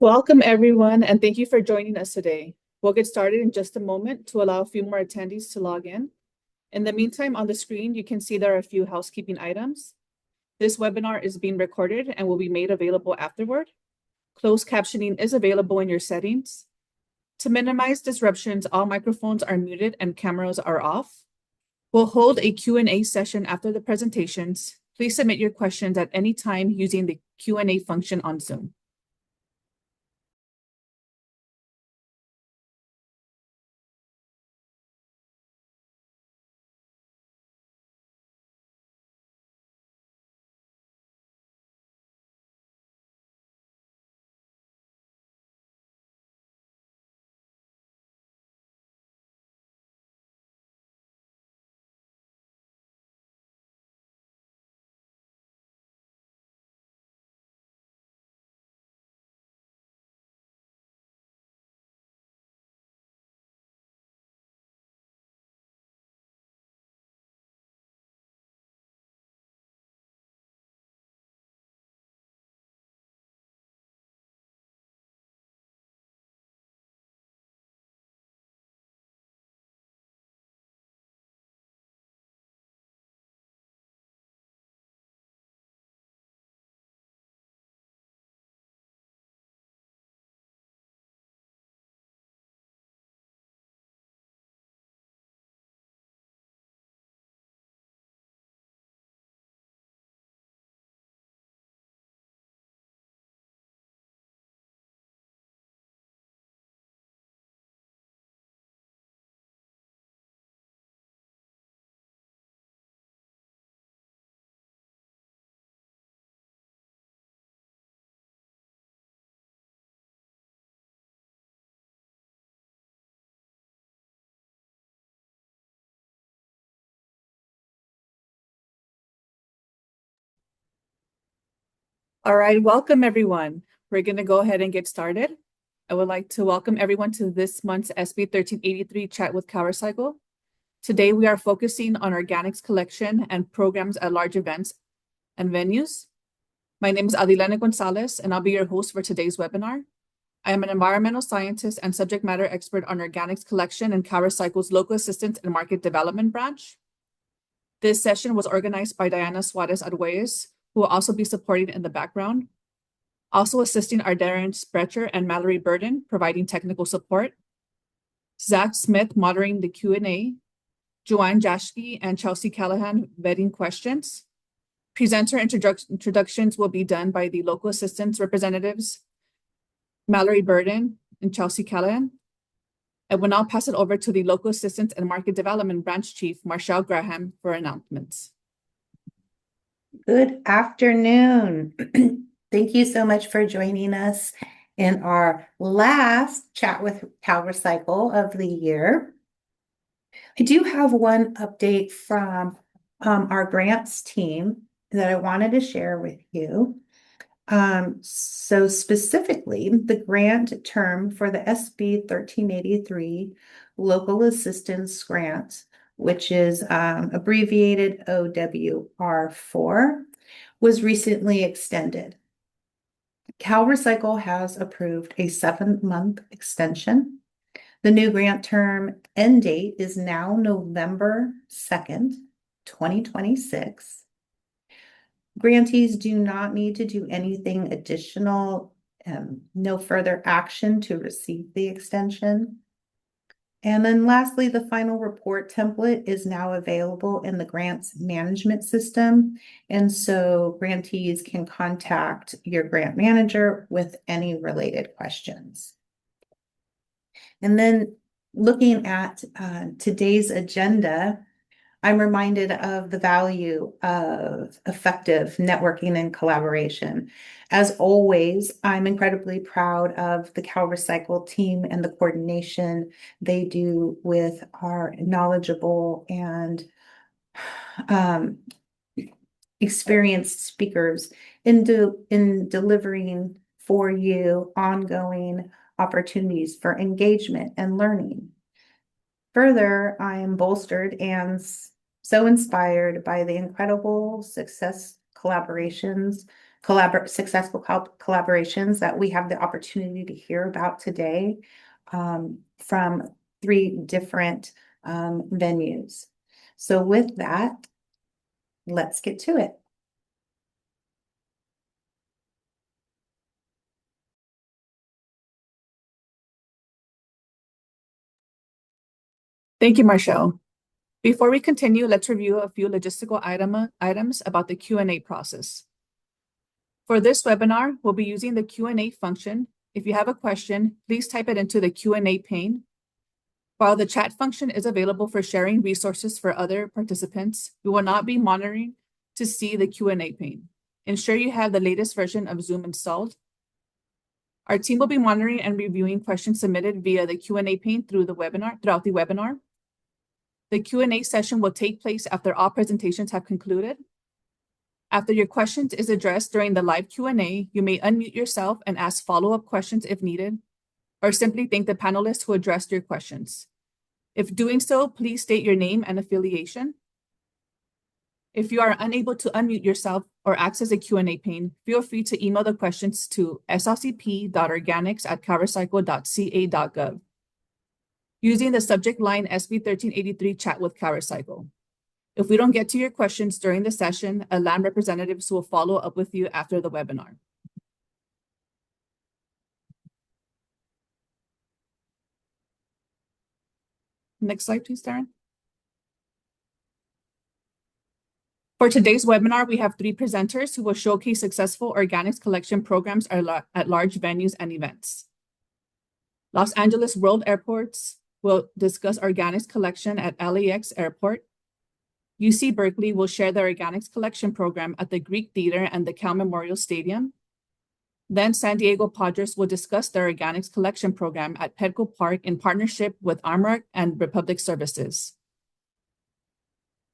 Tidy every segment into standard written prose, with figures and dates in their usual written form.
Welcome, everyone, and thank you for joining us today. We'll get started in just a moment to allow a few more attendees to log in. In the meantime, on the screen, you can see there are a few housekeeping items. This webinar is being recorded and will be made available afterward. Closed captioning is available in your settings. To minimize disruptions, all microphones are muted and cameras are off. We'll hold a Q&A session after the presentations. Please submit your questions at any time using the Q&A function on Zoom. All right, welcome everyone. We're going to go ahead and get started. I would like to welcome everyone to this month's SB 1383 Chat with CalRecycle. Today we are focusing on organics collection and programs at large events and venues. My name is Adilene Gonzalez, and I'll be your host for today's webinar. I am an environmental scientist and subject matter expert on organics collection and CalRecycle's local assistance and market development branch. This session was organized by Diana Suarez Arguelles, who will also be supporting in the background. Also assisting are Darren Sprecher and Mallory Burden, providing technical support. Zach Smith moderating the Q&A. Joanne Jaschke and Chelsea Callahan vetting questions. Presenter introductions will be done by the local assistance representatives, Mallory Burden and Chelsea Callahan. I will now pass it over to the local assistance and market development branch chief, Marshall Graham, for announcements. Good afternoon. Thank you so much for joining us in our last Chat with CalRecycle of the year. I do have one update from our grants team that I wanted to share with you. So specifically, the grant term for the SB 1383 Local Assistance Grant, which is abbreviated OWR4, was recently extended. CalRecycle has approved a 7-month extension. The new grant term end date is now November 2nd, 2026. Grantees do not need to do anything additional, no further action to receive the extension. And then lastly, the final report template is now available in the grants management system. And so grantees can contact your grant manager with any related questions. And then looking at today's agenda, I'm reminded of the value of effective networking and collaboration. As always, I'm incredibly proud of the CalRecycle team and the coordination they do with our knowledgeable and experienced speakers in delivering for you ongoing opportunities for engagement and learning. Further, I am bolstered and so inspired by the incredible success collaborations successful collaborations that we have the opportunity to hear about today from 3 different venues. So with that, let's get to it. Thank you, Marshall. Before we continue, let's review a few logistical items about the Q&A process. For this webinar, we'll be using the Q&A function. If you have a question, please type it into the Q&A pane. While the chat function is available for sharing resources for other participants, we will not be monitoring to see the Q&A pane. Ensure you have the latest version of Zoom installed. Our team will be monitoring and reviewing questions submitted via the Q&A pane throughout the webinar. The Q&A session will take place after all presentations have concluded. After your questions is addressed during the live Q&A, you may unmute yourself and ask follow-up questions if needed, or simply thank the panelists who addressed your questions. If doing so, please state your name and affiliation. If you are unable to unmute yourself or access a Q&A pane, feel free to email the questions to slcp.organics@calrecycle.ca.gov using the subject line SB 1383 Chat with CalRecycle. If we don't get to your questions during the session, a LAM representatives will follow up with you after the webinar. Next slide, please, Darren. For today's webinar, we have 3 presenters who will showcase successful organics collection programs at large venues and events. Los Angeles World Airports will discuss organics collection at LAX Airport. UC Berkeley will share their organics collection program at the Greek Theater and the Cal Memorial Stadium. Then San Diego Padres will discuss their organics collection program at Petco Park in partnership with Armrock and Republic Services.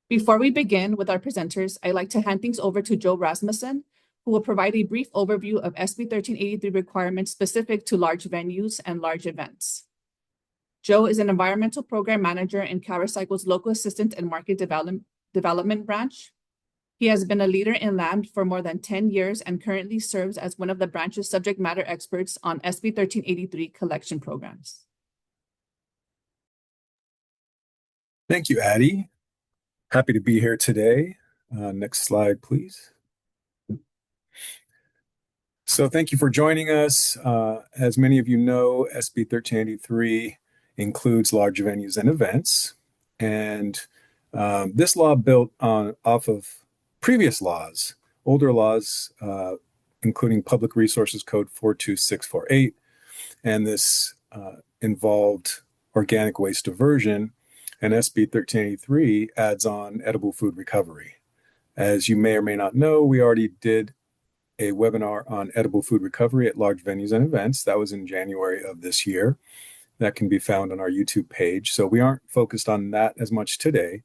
Before we begin with our presenters, I'd like to hand things over to Joe Rasmussen, who will provide a brief overview of SB 1383 requirements specific to large venues and large events. Joe is an environmental program manager in CalRecycle's local assistant and market development branch. He has been a leader in LAM for more than 10 years and currently serves as one of the branch's subject matter experts on SB 1383 collection programs. Thank you, Addie. Happy to be here today. Next slide, please. So thank you for joining us. As many of you know, SB 1383 includes large venues and events. And this law built off of previous laws, older laws, including Public Resources Code 42648. And this involved organic waste diversion. And SB 1383 adds on edible food recovery. As you may or may not know, we already did a webinar on edible food recovery at large venues and events. That was in January of this year. That can be found on our YouTube page. So we aren't focused on that as much today.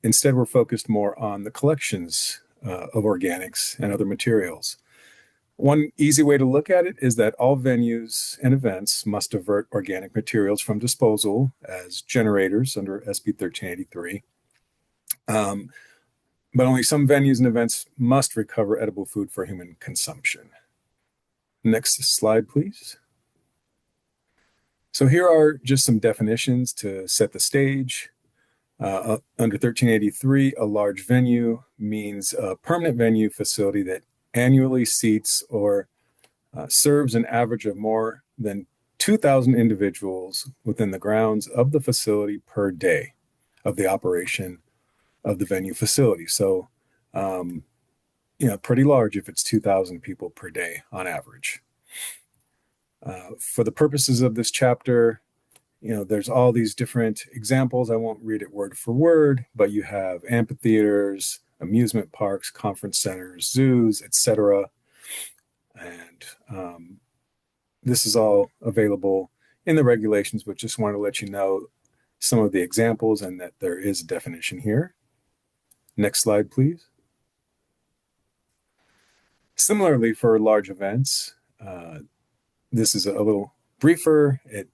Instead, we're focused more on the collections of organics and other materials. One easy way to look at it is that all venues and events must divert organic materials from disposal as generators under SB 1383. But only some venues and events must recover edible food for human consumption. Next slide, please. So here are just some definitions to set the stage. Under 1383, a large venue means a permanent venue facility that annually seats or serves an average of more than 2,000 individuals within the grounds of the facility per day of the operation of the venue facility. So, pretty large if it's 2,000 people per day on average. For the purposes of this chapter, there's all these different examples. I won't read it word for word, but you have amphitheaters, amusement parks, conference centers, zoos, etc. And this is all available in the regulations, but just want to let you know some of the examples and that there is a definition here. Next slide, please. Similarly, for large events, this is a little briefer. It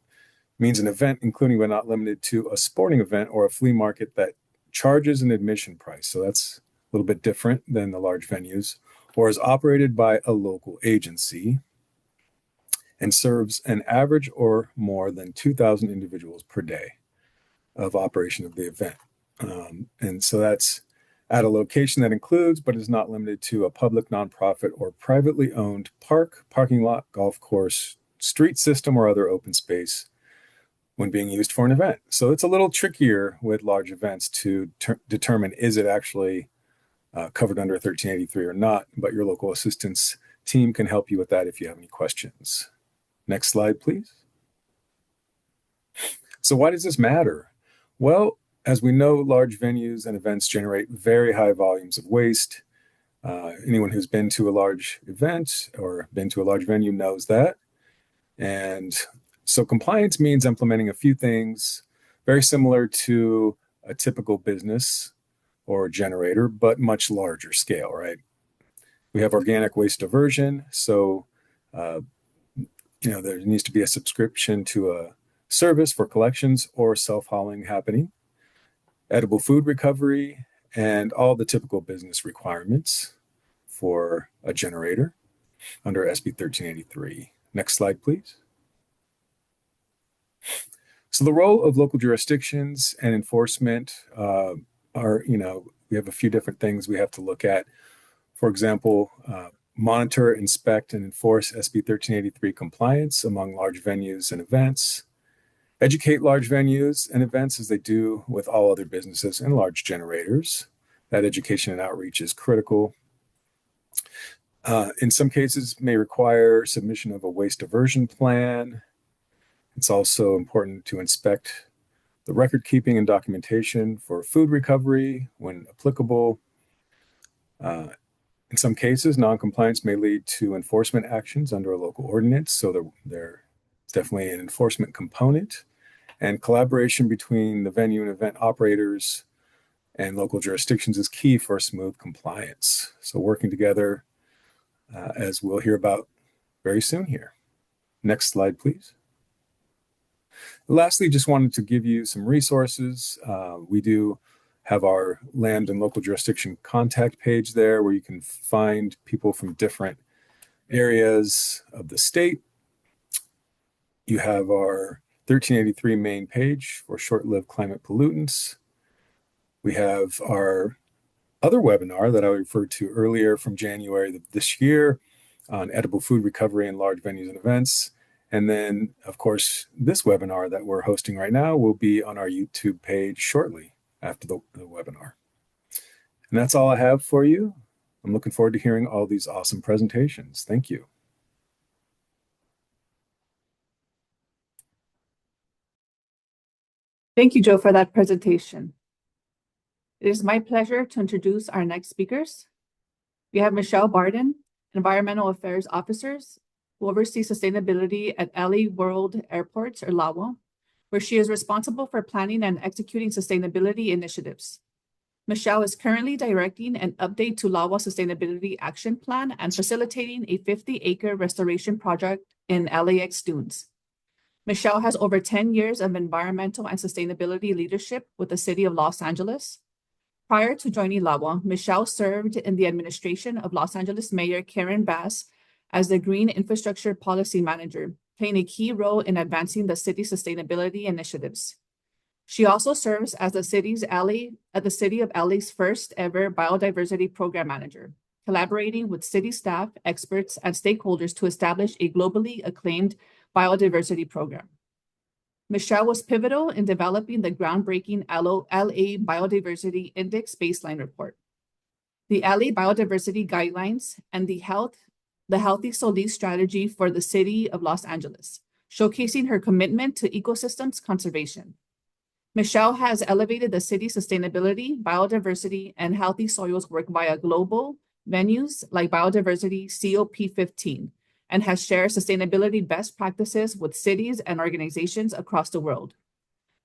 means an event including but not limited to a sporting event or a flea market that charges an admission price. So that's a little bit different than the large venues, or is operated by a local agency and serves an average or more than 2,000 individuals per day of operation of the event. And so that's at a location that includes, but is not limited to, a public, nonprofit, or privately owned park, parking lot, golf course, street system, or other open space when being used for an event. So it's a little trickier with large events to determine, is it actually covered under 1383 or not, but your local assistance team can help you with that if you have any questions. Next slide, please. So why does this matter? Well, as we know, large venues and events generate very high volumes of waste. Anyone who's been to a large event or been to a large venue knows that. And so compliance means implementing a few things very similar to a typical business or generator, but much larger scale, right? We have organic waste diversion. So, there needs to be a subscription to a service for collections or self-hauling happening, edible food recovery, and all the typical business requirements for a generator under SB 1383. Next slide, please. So the role of local jurisdictions and enforcement are, we have a few different things we have to look at. For example, monitor, inspect, and enforce SB 1383 compliance among large venues and events. Educate large venues and events as they do with all other businesses and large generators. That education and outreach is critical. In some cases, may require submission of a waste diversion plan. It's also important to inspect the record keeping and documentation for food recovery when applicable. In some cases, non-compliance may lead to enforcement actions under a local ordinance, so there's definitely an enforcement component. And collaboration between the venue and event operators and local jurisdictions is key for smooth compliance. So working together, as we'll hear about very soon here. Next slide, please. Lastly, just wanted to give you some resources. We do have our land and local jurisdiction contact page there where you can find people from different areas of the state. You have our 1383 main page for short-lived climate pollutants. We have our other webinar that I referred to earlier from January of this year on edible food recovery in large venues and events. And then, of course, this webinar that we're hosting right now will be on our YouTube page shortly after the webinar. And that's all I have for you. I'm looking forward to hearing all these awesome presentations. Thank you. Thank you, Joe, for that presentation. It is my pleasure to introduce our next speakers. We have Michelle Barden, Environmental Affairs Officers, who oversees sustainability at LA World Airports, or LAWA, where she is responsible for planning and executing sustainability initiatives. Michelle is currently directing an update to LAWA Sustainability Action Plan and facilitating a 50-acre restoration project in LAX Dunes. Michelle has over 10 years of environmental and sustainability leadership with the City of Los Angeles. Prior to joining LAWA, Michelle served in the administration of Los Angeles Mayor Karen Bass as the Green Infrastructure Policy Manager, playing a key role in advancing the city's sustainability initiatives. She also serves as the City of LA's first ever Biodiversity Program Manager, collaborating with city staff, experts, and stakeholders to establish a globally acclaimed biodiversity program. Michelle was pivotal in developing the groundbreaking LA Biodiversity Index Baseline Report, the LA Biodiversity Guidelines, and the Healthy Solis strategy for the City of Los Angeles, showcasing her commitment to ecosystems conservation. Michelle has elevated the city's sustainability, biodiversity, and healthy soils work via global venues like Biodiversity COP15, and has shared sustainability best practices with cities and organizations across the world.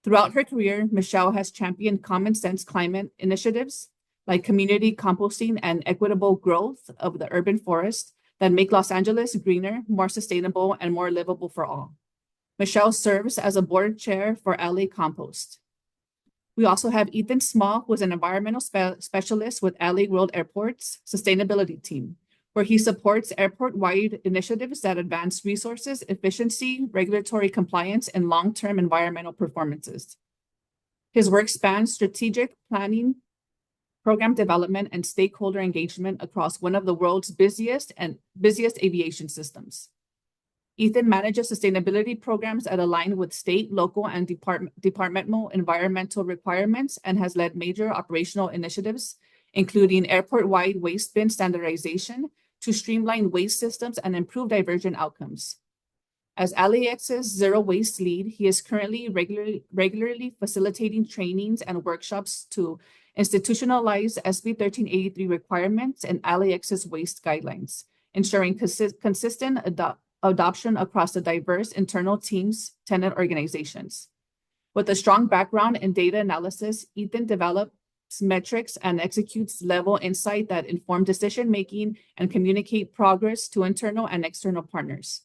Throughout her career, Michelle has championed common sense climate initiatives like community composting and equitable growth of the urban forest that make Los Angeles greener, more sustainable, and more livable for all. Michelle serves as a board chair for LA Compost. We also have Ethan Small, who is an environmental specialist with LA World Airports Sustainability Team, where he supports airport-wide initiatives that advance resources, efficiency, regulatory compliance, and long-term environmental performances. His work spans strategic planning, program development, and stakeholder engagement across one of the world's busiest aviation systems. Ethan manages sustainability programs that align with state, local, and departmental environmental requirements and has led major operational initiatives, including airport-wide waste bin standardization to streamline waste systems and improve diversion outcomes. As LAX's zero waste lead, he is currently regularly facilitating trainings and workshops to institutionalize SB 1383 requirements and LAX's waste guidelines, ensuring consistent adoption across the diverse internal teams, tenant organizations. With a strong background in data analysis, Ethan develops metrics and executes level insight that inform decision-making and communicate progress to internal and external partners.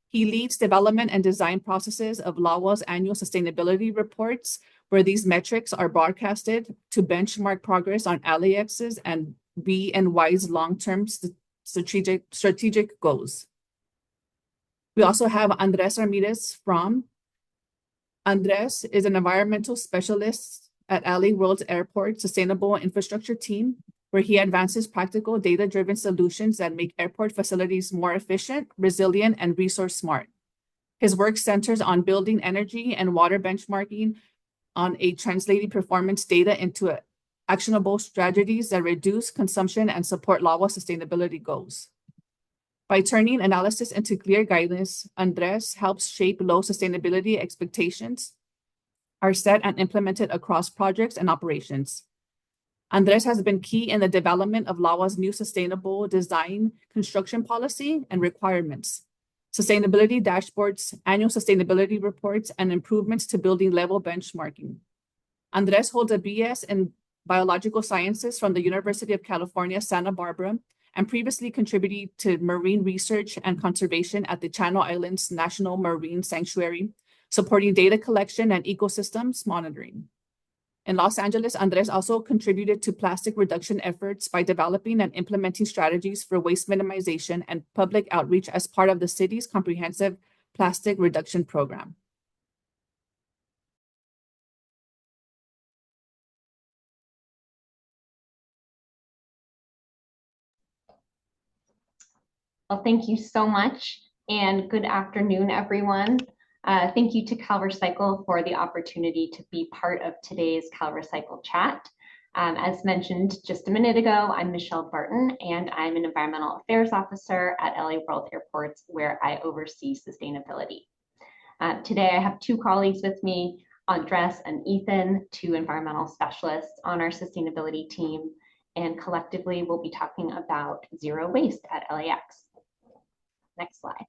He leads development and design processes of LAWA's annual sustainability reports, where these metrics are broadcasted to benchmark progress on LAX's and BNY's long-term strategic goals. We also have Andres Ramirez from. Andres is an environmental specialist at LA World Airport Sustainable Infrastructure Team, where he advances practical data-driven solutions that make airport facilities more efficient, resilient, and resource smart. His work centers on building energy and water benchmarking on translating performance data into actionable strategies that reduce consumption and support LAWA sustainability goals. By turning analysis into clear guidance, Andres helps shape low sustainability expectations are set and implemented across projects and operations. Andres has been key in the development of LAWA's new sustainable design construction policy and requirements, sustainability dashboards, annual sustainability reports, and improvements to building level benchmarking. Andres holds a BS in biological sciences from the University of California, Santa Barbara, and previously contributed to marine research and conservation at the Channel Islands National Marine Sanctuary, supporting data collection and ecosystems monitoring. In Los Angeles, Andres also contributed to plastic reduction efforts by developing and implementing strategies for waste minimization and public outreach as part of the city's comprehensive plastic reduction program. Well, thank you so much, and good afternoon, everyone. Thank you to CalRecycle for the opportunity to be part of today's CalRecycle chat. As mentioned just a minute ago, I'm Michelle Barton, and I'm an Environmental Affairs Officer at LA World Airports, where I oversee sustainability. Today, I have two colleagues with me, Andres and Ethan, two environmental specialists on our sustainability team, and collectively we'll be talking about zero waste at LAX. Next slide.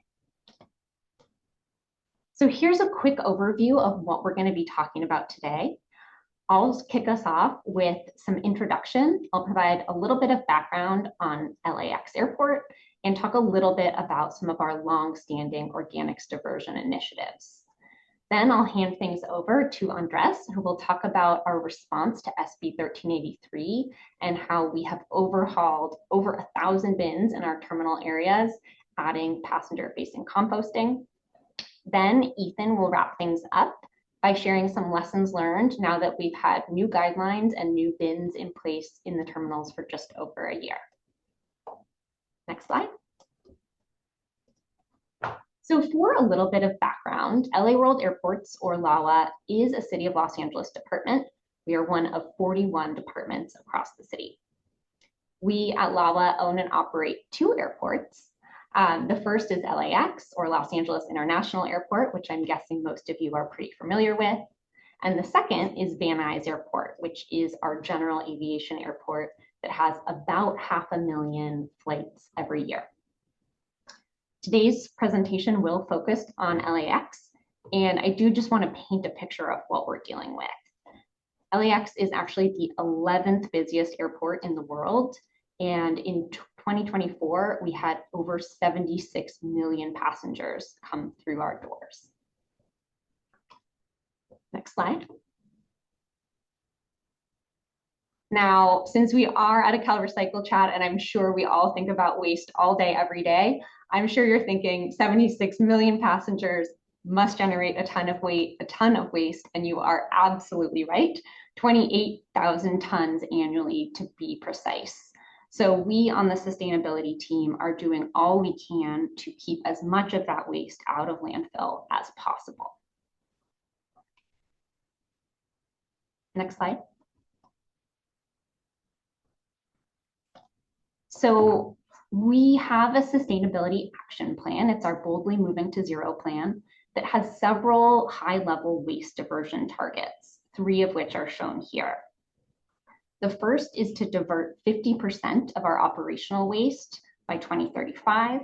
So here's a quick overview of what we're going to be talking about today. I'll kick us off with some introduction. I'll provide a little bit of background on LAX Airport and talk a little bit about some of our long-standing organics diversion initiatives. Then I'll hand things over to Andres, who will talk about our response to SB 1383 and how we have overhauled over 1,000 bins in our terminal areas, adding passenger-facing composting. Then Ethan will wrap things up by sharing some lessons learned now that we've had new guidelines and new bins in place in the terminals for just over a year. Next slide. So for a little bit of background, LA World Airports, or LAWA, is a City of Los Angeles department. We are one of 41 departments across the city. We at LAWA own and operate two airports. The first is LAX, or Los Angeles International Airport, which I'm guessing most of you are pretty familiar with. And the second is Van Nuys Airport, which is our general aviation airport that has about 500,000 flights every year. Today's presentation will focus on LAX, and I do just want to paint a picture of what we're dealing with. LAX is actually the 11th busiest airport in the world, and in 2024, we had over 76 million passengers come through our doors. Next slide. Now, since we are at a CalRecycle chat, and I'm sure we all think about waste all day, every day, I'm sure you're thinking 76 million passengers must generate a ton of waste, and you are absolutely right. 28,000 tons annually to be precise. So we on the sustainability team are doing all we can to keep as much of that waste out of landfill as possible. Next slide. So we have a sustainability action plan. It's our Boldly Moving to Zero plan that has several high-level waste diversion targets, 3 of which are shown here. The first is to divert 50% of our operational waste by 2035.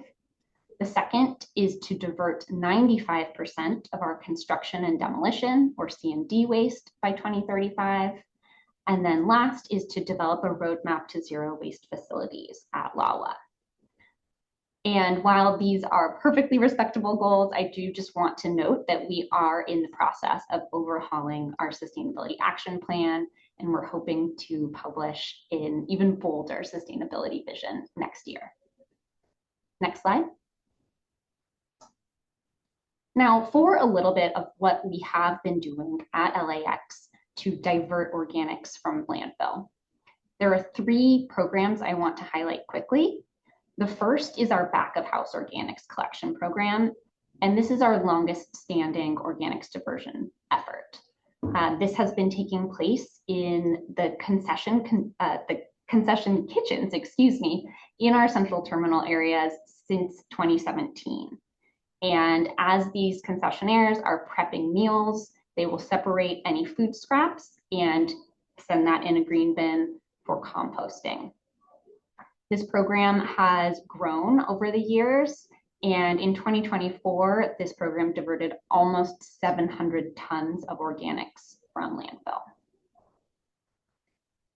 The second is to divert 95% of our construction and demolition, or C&D waste, by 2035. And then last is to develop a roadmap to zero waste facilities at LAWA. And while these are perfectly respectable goals, I do just want to note that we are in the process of overhauling our sustainability action plan, and we're hoping to publish an even bolder sustainability vision next year. Next slide. Now, for a little bit of what we have been doing at LAX to divert organics from landfill, there are 3 programs I want to highlight quickly. The first is our back of house organics collection program, and this is our longest standing organics diversion effort. This has been taking place in the concession kitchens, in our central terminal areas since 2017. And as these concessionaires are prepping meals, they will separate any food scraps and send that in a green bin for composting. This program has grown over the years, and in 2024, this program diverted almost 700 tons of organics from landfill.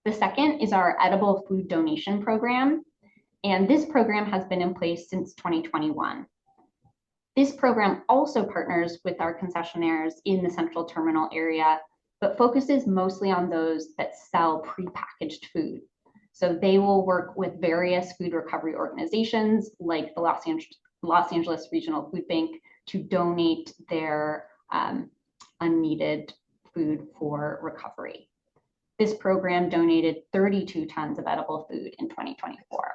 The second is our edible food donation program, and this program has been in place since 2021. This program also partners with our concessionaires in the central terminal area, but focuses mostly on those that sell prepackaged food. So they will work with various food recovery organizations like the Los Angeles Regional Food Bank to donate their unneeded food for recovery. This program donated 32 tons of edible food in 2024.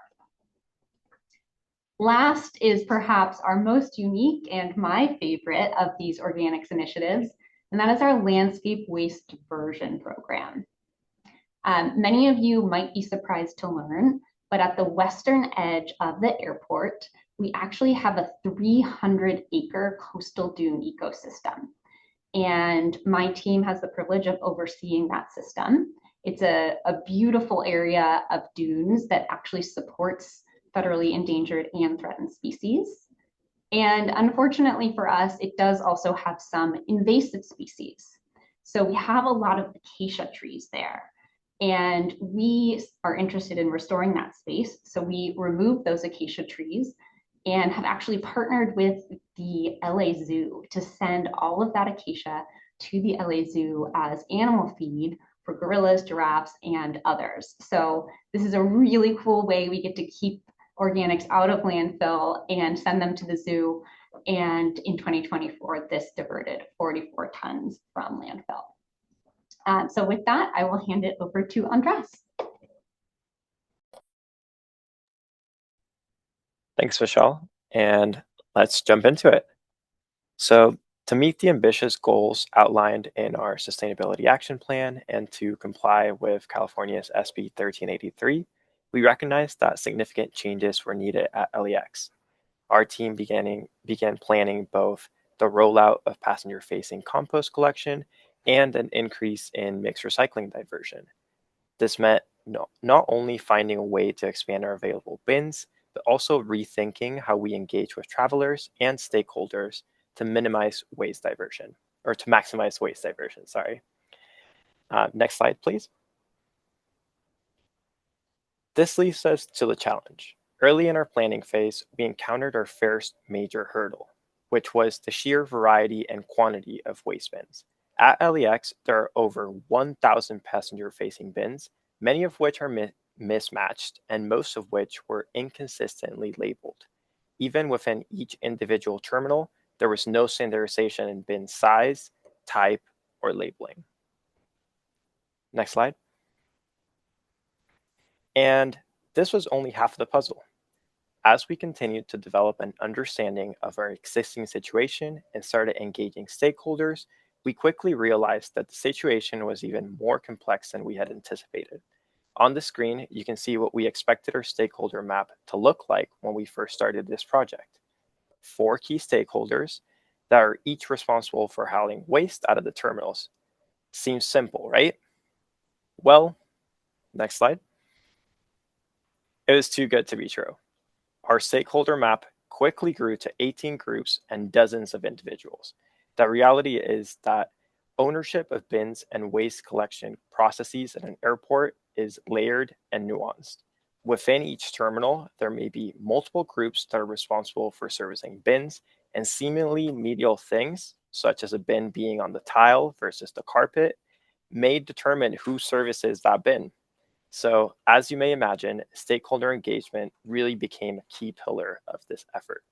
Last is perhaps our most unique and my favorite of these organics initiatives, and that is our landscape waste diversion program. Many of you might be surprised to learn, but at the western edge of the airport, we actually have a 300-acre coastal dune ecosystem. And my team has the privilege of overseeing that system. It's a beautiful area of dunes that actually supports federally endangered and threatened species. And unfortunately for us, it does also have some invasive species. So we have a lot of acacia trees there. And we are interested in restoring that space. So we removed those acacia trees and have actually partnered with the LA Zoo to send all of that acacia to the LA Zoo as animal feed for gorillas, giraffes, and others. So this is a really cool way we get to keep organics out of landfill and send them to the zoo. And in 2024, this diverted 44 tons from landfill. So with that, I will hand it over to Andres. Thanks, Vishal, and let's jump into it. So to meet the ambitious goals outlined in our Sustainability Action Plan and to comply with California's SB 1383, we recognized that significant changes were needed at LAX. Our team began planning both the rollout of passenger-facing compost collection and an increase in mixed recycling diversion. This meant not only finding a way to expand our available bins, but also rethinking how we engage with travelers and stakeholders to minimize waste diversion, or to maximize waste diversion, sorry. Next slide, please. This leads us to the challenge. Early in our planning phase, we encountered our first major hurdle, which was the sheer variety and quantity of waste bins. At LAX, there are over 1,000 passenger-facing bins, many of which are mismatched and most of which were inconsistently labeled. Even within each individual terminal, there was no standardization in bin size, type, or labeling. Next slide. And this was only half of the puzzle. As we continued to develop an understanding of our existing situation and started engaging stakeholders, we quickly realized that the situation was even more complex than we had anticipated. On the screen, you can see what we expected our stakeholder map to look like when we first started this project. 4 key stakeholders that are each responsible for hauling waste out of the terminals. Seems simple, right? Well, next slide. It was too good to be true. Our stakeholder map quickly grew to 18 groups and dozens of individuals. The reality is that ownership of bins and waste collection processes at an airport is layered and nuanced. Within each terminal, there may be multiple groups that are responsible for servicing bins, and seemingly medial things, such as a bin being on the tile versus the carpet, may determine who services that bin. So, as you may imagine, stakeholder engagement really became a key pillar of this effort.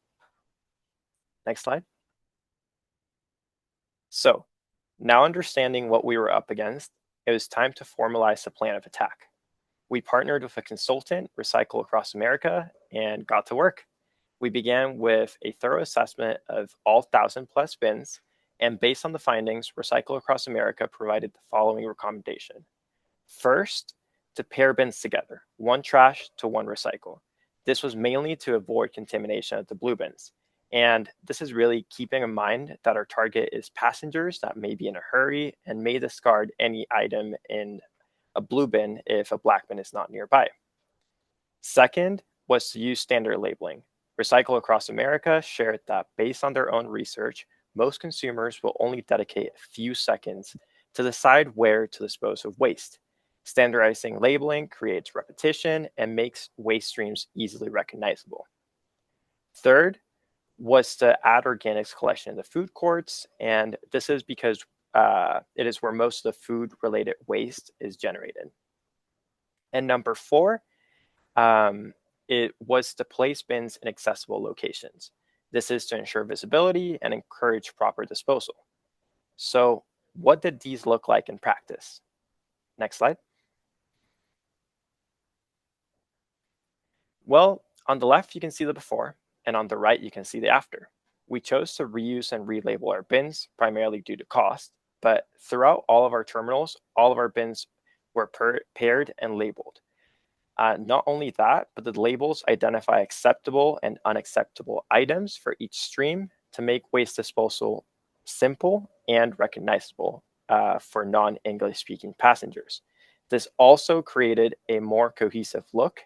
Next slide. So, now understanding what we were up against, it was time to formalize a plan of attack. We partnered with a consultant, Recycle Across America, and got to work. We began with a thorough assessment of all 1,000+ bins, and based on the findings, Recycle Across America provided the following recommendation. First, to pair bins together, one trash to one recycle. This was mainly to avoid contamination of the blue bins. And this is really keeping in mind that our target is passengers that may be in a hurry and may discard any item in a blue bin if a black bin is not nearby. Second was to use standard labeling. Recycle Across America shared that based on their own research, most consumers will only dedicate a few seconds to decide where to dispose of waste. Standardizing labeling creates repetition and makes waste streams easily recognizable. Third was to add organics collection in the food courts, and this is because it is where most of the food-related waste is generated. And number 4, it was to place bins in accessible locations. This is to ensure visibility and encourage proper disposal. So what did these look like in practice? Next slide. Well, on the left, you can see the before, and on the right, you can see the after. We chose to reuse and relabel our bins, primarily due to cost, but throughout all of our terminals, all of our bins were paired and labeled. Not only that, but the labels identify acceptable and unacceptable items for each stream to make waste disposal simple and recognizable for non-English speaking passengers. This also created a more cohesive look,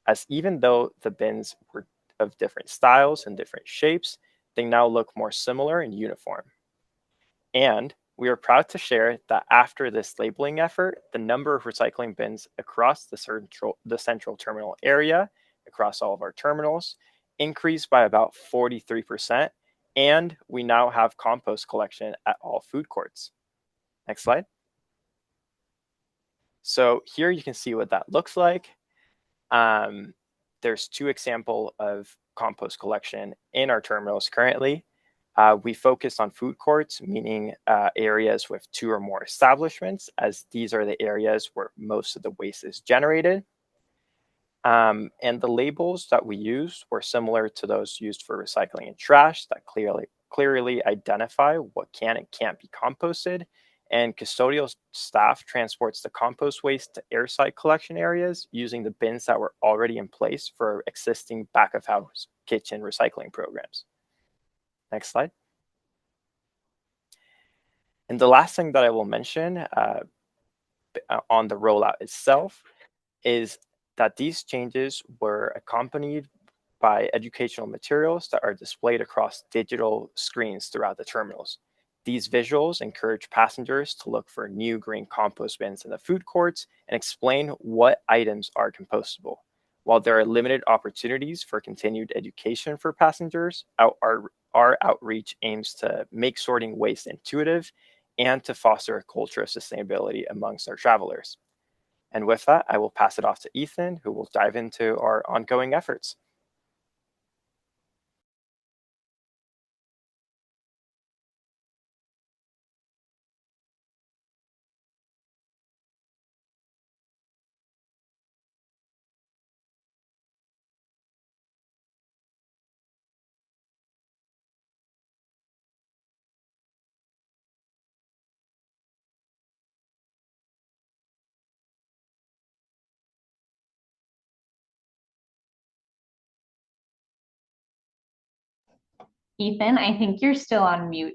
as even though the bins were of different styles and different shapes, they now look more similar and uniform. And we are proud to share that after this labeling effort, the number of recycling bins across the central terminal area, across all of our terminals, increased by about 43%, and we now have compost collection at all food courts. Next slide. So here you can see what that looks like. There's 2 examples of compost collection in our terminals currently. We focus on food courts, meaning areas with 2 or more establishments, as these are the areas where most of the waste is generated. And the labels that we used were similar to those used for recycling and trash that clearly identify what can and can't be composted. And custodial staff transports the compost waste to airside collection areas using the bins that were already in place for existing back-of-house kitchen recycling programs. Next slide. And the last thing that I will mention on the rollout itself is that these changes were accompanied by educational materials that are displayed across digital screens throughout the terminals. These visuals encourage passengers to look for new green compost bins in the food courts and explain what items are compostable. While there are limited opportunities for continued education for passengers, our outreach aims to make sorting waste intuitive and to foster a culture of sustainability amongst our travelers. And with that, I will pass it off to Ethan, who will dive into our ongoing efforts. Ethan, I think you're still on mute.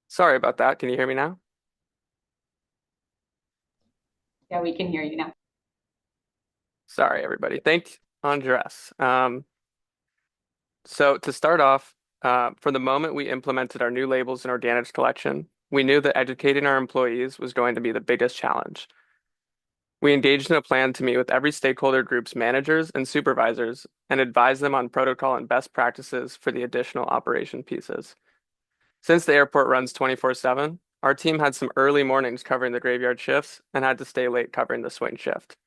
Sorry about that. Can you hear me now? Yeah, we can hear you now. Sorry, everybody. Thanks, Andres. So to start off, from the moment we implemented our new labels in organics collection, we knew that educating our employees was going to be the biggest challenge. We engaged in a plan to meet with every stakeholder group's managers and supervisors and advise them on protocol and best practices for the additional operation pieces. Since the airport runs 24/7, our team had some early mornings covering the graveyard shifts and had to stay late covering the swing shift.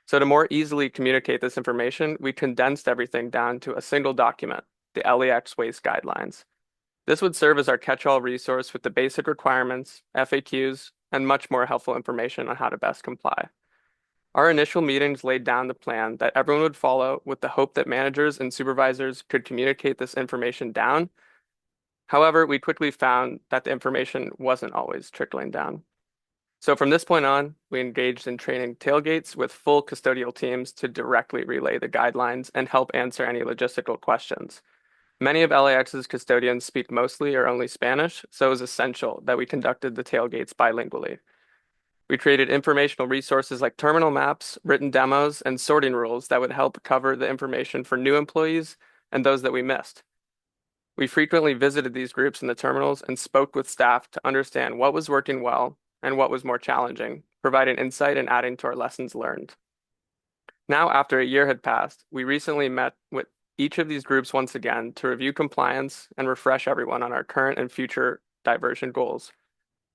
So to more easily communicate this information, we condensed everything down to a single document, the LEX Waste Guidelines. This would serve as our catch-all resource with the basic requirements, FAQs, and much more helpful information on how to best comply. Our initial meetings laid down the plan that everyone would follow with the hope that managers and supervisors could communicate this information down. However, we quickly found that the information wasn't always trickling down. So from this point on, we engaged in training tailgates with full custodial teams to directly relay the guidelines and help answer any logistical questions. Many of LAX's custodians speak mostly or only Spanish, so it was essential that we conducted the tailgates bilingually. We created informational resources like terminal maps, written demos, and sorting rules that would help cover the information for new employees and those that we missed. We frequently visited these groups in the terminals and spoke with staff to understand what was working well and what was more challenging, providing insight and adding to our lessons learned. Now, after a year had passed, we recently met with each of these groups once again to review compliance and refresh everyone on our current and future diversion goals.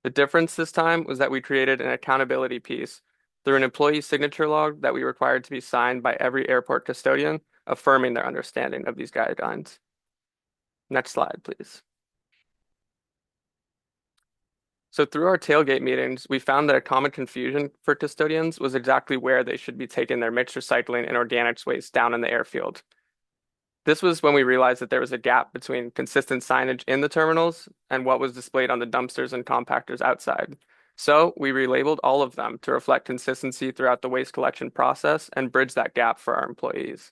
The difference this time was that we created an accountability piece through an employee signature log that we required to be signed by every airport custodian, affirming their understanding of these guidelines. Next slide, please. So through our tailgate meetings, we found that a common confusion for custodians was exactly where they should be taking their mixed recycling and organics waste down in the airfield. This was when we realized that there was a gap between consistent signage in the terminals and what was displayed on the dumpsters and compactors outside. So we relabeled all of them to reflect consistency throughout the waste collection process and bridge that gap for our employees.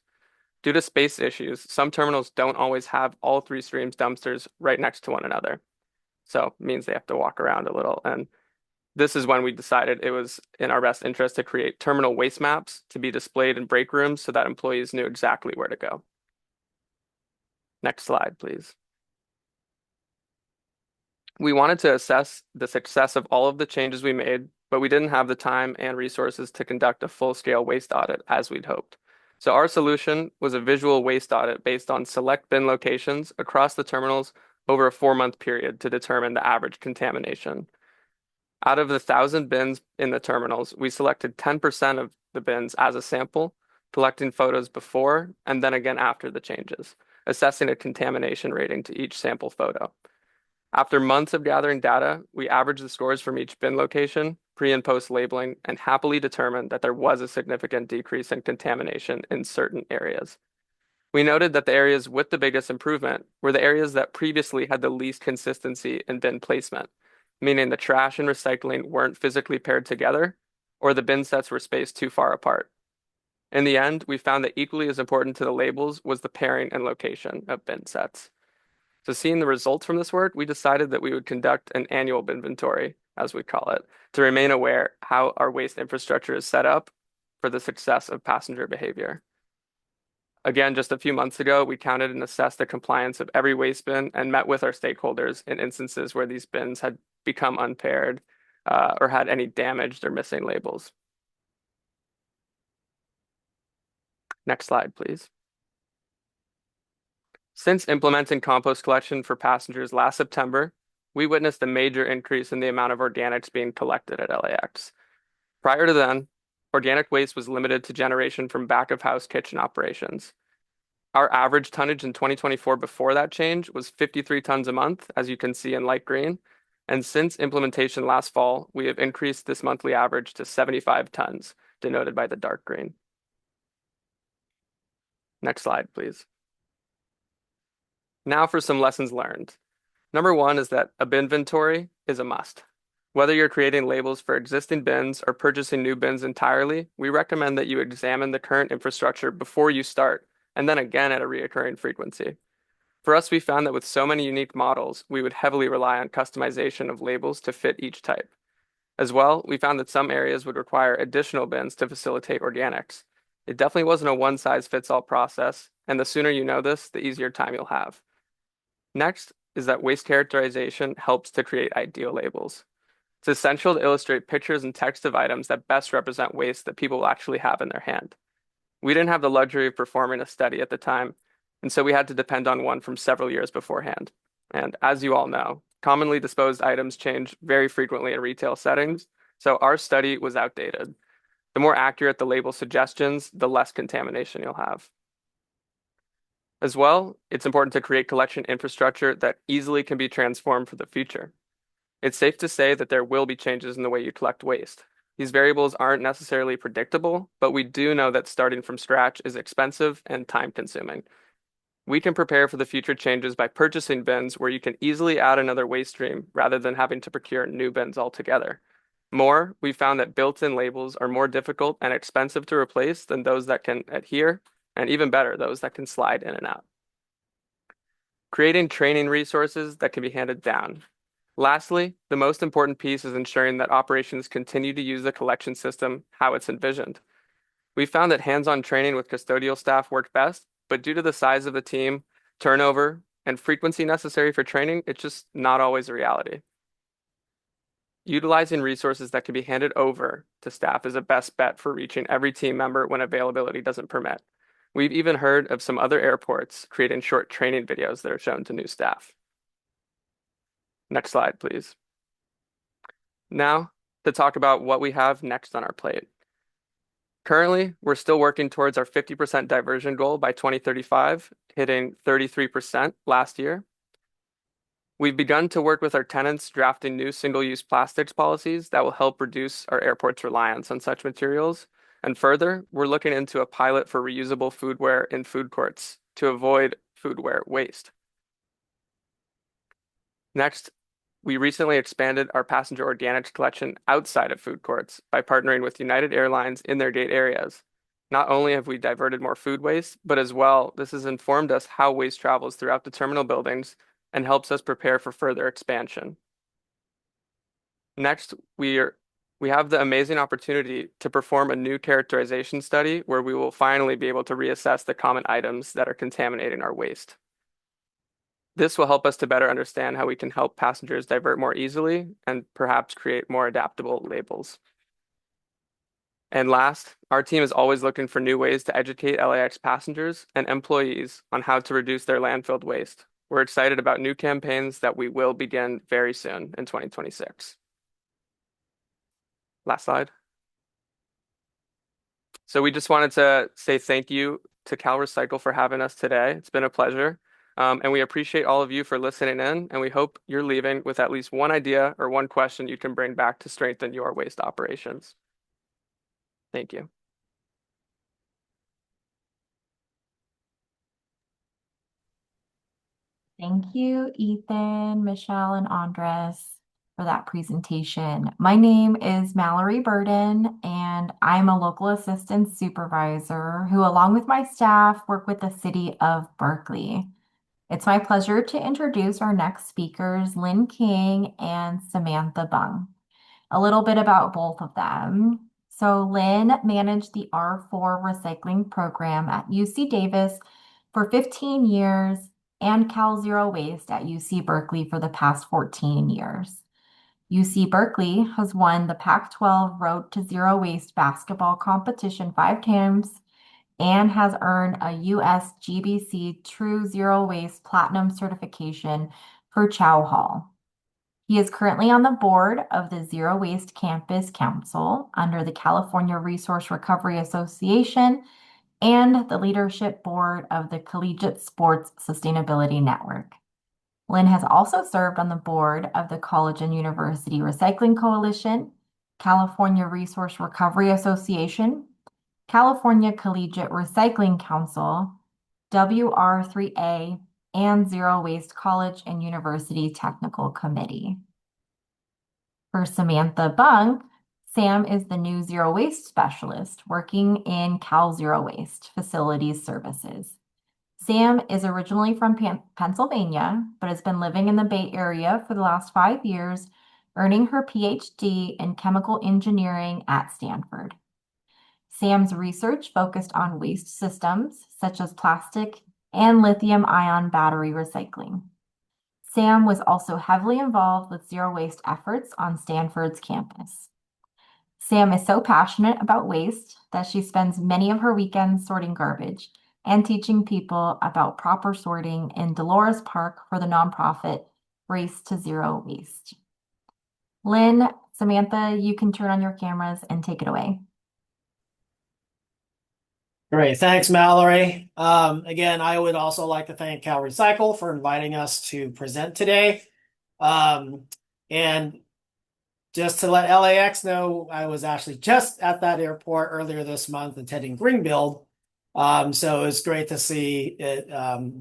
Due to space issues, some terminals don't always have all three streams dumpsters right next to one another. So it means they have to walk around a little. And this is when we decided it was in our best interest to create terminal waste maps to be displayed in break rooms so that employees knew exactly where to go. Next slide, please. We wanted to assess the success of all of the changes we made, but we didn't have the time and resources to conduct a full-scale waste audit as we'd hoped. So our solution was a visual waste audit based on select bin locations across the terminals over a 4-month period to determine the average contamination. Out of the 1,000 bins in the terminals, we selected 10% of the bins as a sample, collecting photos before and then again after the changes, assessing a contamination rating to each sample photo. After months of gathering data, we averaged the scores from each bin location, pre and post labeling, and happily determined that there was a significant decrease in contamination in certain areas. We noted that the areas with the biggest improvement were the areas that previously had the least consistency in bin placement, meaning the trash and recycling weren't physically paired together, or the bin sets were spaced too far apart. In the end, we found that equally as important to the labels was the pairing and location of bin sets. So seeing the results from this work, we decided that we would conduct an annual inventory, as we call it, to remain aware how our waste infrastructure is set up for the success of passenger behavior. Again, just a few months ago, we counted and assessed the compliance of every waste bin and met with our stakeholders in instances where these bins had become unpaired or had any damaged or missing labels. Next slide, please. Since implementing compost collection for passengers last September, we witnessed a major increase in the amount of organics being collected at LAX. Prior to then, organic waste was limited to generation from back-of-house kitchen operations. Our average tonnage in 2024 before that change was 53 tons a month, as you can see in light green. And since implementation last fall, we have increased this monthly average to 75 tons, denoted by the dark green. Next slide, please. Now for some lessons learned. Number one is that a bin inventory is a must. Whether you're creating labels for existing bins or purchasing new bins entirely, we recommend that you examine the current infrastructure before you start, and then again at a reoccurring frequency. For us, we found that with so many unique models, we would heavily rely on customization of labels to fit each type. As well, we found that some areas would require additional bins to facilitate organics. It definitely wasn't a one-size-fits-all process, and the sooner you know this, the easier time you'll have. Next is that waste characterization helps to create ideal labels. It's essential to illustrate pictures and text of items that best represent waste that people will actually have in their hand. We didn't have the luxury of performing a study at the time, and so we had to depend on one from several years beforehand. And as you all know, commonly disposed items change very frequently in retail settings, so our study was outdated. The more accurate the label suggestions, the less contamination you'll have. As well, it's important to create collection infrastructure that easily can be transformed for the future. It's safe to say that there will be changes in the way you collect waste. These variables aren't necessarily predictable, but we do know that starting from scratch is expensive and time-consuming. We can prepare for the future changes by purchasing bins where you can easily add another waste stream rather than having to procure new bins altogether. More, we found that built-in labels are more difficult and expensive to replace than those that can adhere, and even better, those that can slide in and out. Creating training resources that can be handed down. Lastly, the most important piece is ensuring that operations continue to use the collection system how it's envisioned. We found that hands-on training with custodial staff worked best, but due to the size of the team, turnover, and frequency necessary for training, it's just not always a reality. Utilizing resources that can be handed over to staff is a best bet for reaching every team member when availability doesn't permit. We've even heard of some other airports creating short training videos that are shown to new staff. Next slide, please. Now, to talk about what we have next on our plate. Currently, we're still working towards our 50% diversion goal by 2035, hitting 33% last year. We've begun to work with our tenants drafting new single-use plastics policies that will help reduce our airport's reliance on such materials. And further, we're looking into a pilot for reusable foodware in food courts to avoid foodware waste. Next, we recently expanded our passenger organics collection outside of food courts by partnering with United Airlines in their gate areas. Not only have we diverted more food waste, but as well, this has informed us how waste travels throughout the terminal buildings and helps us prepare for further expansion. Next, we have the amazing opportunity to perform a new characterization study where we will finally be able to reassess the common items that are contaminating our waste. This will help us to better understand how we can help passengers divert more easily and perhaps create more adaptable labels. And last, our team is always looking for new ways to educate LAX passengers and employees on how to reduce their landfilled waste. We're excited about new campaigns that we will begin very soon in 2026. Last slide. So we just wanted to say thank you to CalRecycle for having us today. It's been a pleasure. And we appreciate all of you for listening in, and we hope you're leaving with at least one idea or one question you can bring back to strengthen your waste operations. Thank you. Thank you, Ethan, Michelle, and Andres for that presentation. My name is Mallory Burden, and I'm a local assistant supervisor who, along with my staff, work with the city of Berkeley. It's my pleasure to introduce our next speakers, Lynn King and Samantha Bung. A little bit about both of them. So Lynn managed the R4 recycling program at UC Davis for 15 years and Cal Zero Waste at UC Berkeley for the past 14 years. UC Berkeley has won the Pac-12 Road to Zero Waste basketball competition 5 times and has earned a US GBC True Zero Waste Platinum certification for Chow Hall. He is currently on the board of the Zero Waste Campus Council under the California Resource Recovery Association and the leadership board of the Collegiate Sports Sustainability Network. Lynn has also served on the board of the College and University Recycling Coalition, California Resource Recovery Association, California Collegiate Recycling Council, WR3A, and Zero Waste College and University Technical Committee. For Samantha Bunk, Sam is the new Zero Waste Specialist working in Cal Zero Waste Facilities Services. Sam is originally from Pennsylvania, but has been living in the Bay Area for the last 5 years, earning her PhD in chemical engineering at Stanford. Sam's research focused on waste systems such as plastic and lithium-ion battery recycling. Sam was also heavily involved with zero waste efforts on Stanford's campus. Sam is so passionate about waste that she spends many of her weekends sorting garbage and teaching people about proper sorting in Dolores Park for the nonprofit Race to Zero Waste. Lynn, Samantha, you can turn on your cameras and take it away. Great. Thanks, Mallory. Again, I would also like to thank CalRecycle for inviting us to present today. And just to let LAX know, I was actually just at that airport earlier this month attending Greenbuild. So it's great to see it